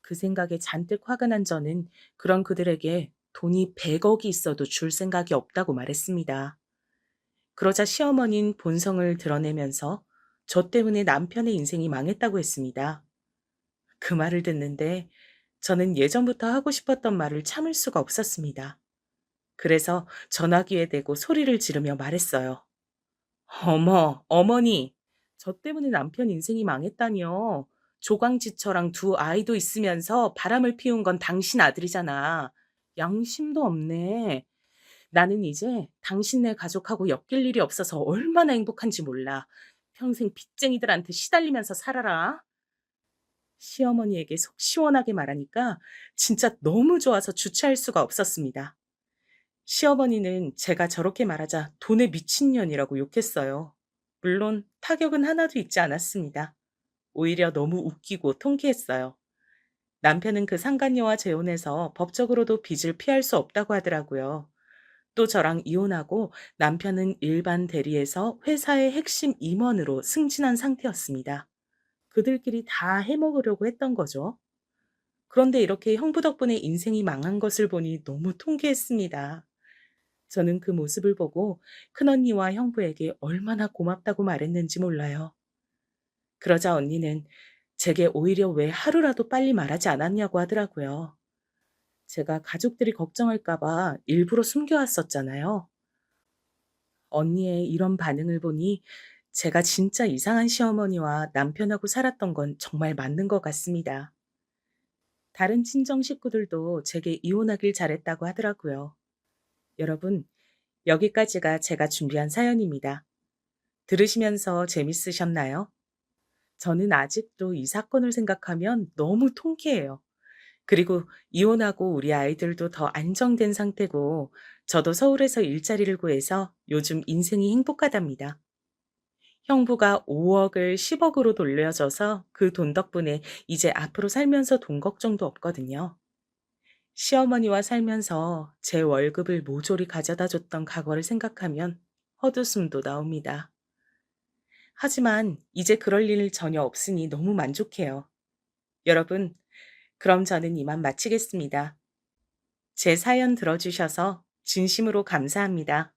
그 생각에 잔뜩 화가 난 저는 그런 그들에게 돈이 100억이 있어도 줄 생각이 없다고 말했습니다. 그러자 시어머니는 본성을 드러내면서 저 때문에 남편의 인생이 망했다고 했습니다. 그 말을 듣는데 저는 예전부터 하고 싶었던 말을 참을 수가 없었습니다. 그래서 전화기에 대고 소리를 지르며 말했어요. 어머, 어머니, 저 때문에 남편 인생이 망했다니요. 조강지처랑 두 아이도 있으면서 바람을 피운 건 당신 아들이잖아. 양심도 없네. 나는 이제 당신네 가족하고 엮일 일이 없어서 얼마나 행복한지 몰라. 평생 빚쟁이들한테 시달리면서 살아라. 시어머니에게 속 시원하게 말하니까 진짜 너무 좋아서 주체할 수가 없었습니다. 시어머니는 제가 저렇게 말하자 돈에 미친년이라고 욕했어요. 물론 타격은 하나도 있지 않았습니다. 오히려 너무 웃기고 통쾌했어요. 남편은 그 상간녀와 재혼해서 법적으로도 빚을 피할 수 없다고 하더라고요. 또 저랑 이혼하고 남편은 일반 대리에서 회사의 핵심 임원으로 승진한 상태였습니다. 그들끼리 다 해먹으려고 했던 거죠. 그런데 이렇게 형부 덕분에 인생이 망한 것을 보니 너무 통쾌했습니다. 저는 그 모습을 보고 큰언니와 형부에게 얼마나 고맙다고 말했는지 몰라요. 그러자 언니는 제게 오히려 왜 하루라도 빨리 말하지 않았냐고 하더라고요. 제가 가족들이 걱정할까봐 일부러 숨겨왔었잖아요. 언니의 이런 반응을 보니 제가 진짜 이상한 시어머니와 남편하고 살았던 건 정말 맞는 것 같습니다. 다른 친정 식구들도 제게 이혼하길 잘했다고 하더라고요. 여러분, 여기까지가 제가 준비한 사연입니다. 들으시면서 재밌으셨나요? 저는 아직도 이 사건을 생각하면 너무 통쾌해요. 그리고 이혼하고 우리 아이들도 더 안정된 상태고, 저도 서울에서 일자리를 구해서 요즘 인생이 행복하답니다. 형부가 5억을 10억으로 돌려줘서 그 돈 덕분에 이제 앞으로 살면서 돈 걱정도 없거든요. 시어머니와 살면서 제 월급을 모조리 가져다 줬던 과거를 생각하면 헛웃음도 나옵니다. 하지만 이제 그럴 일 전혀 없으니 너무 만족해요. 여러분, 그럼 저는 이만 마치겠습니다. 제 사연 들어주셔서 진심으로 감사합니다.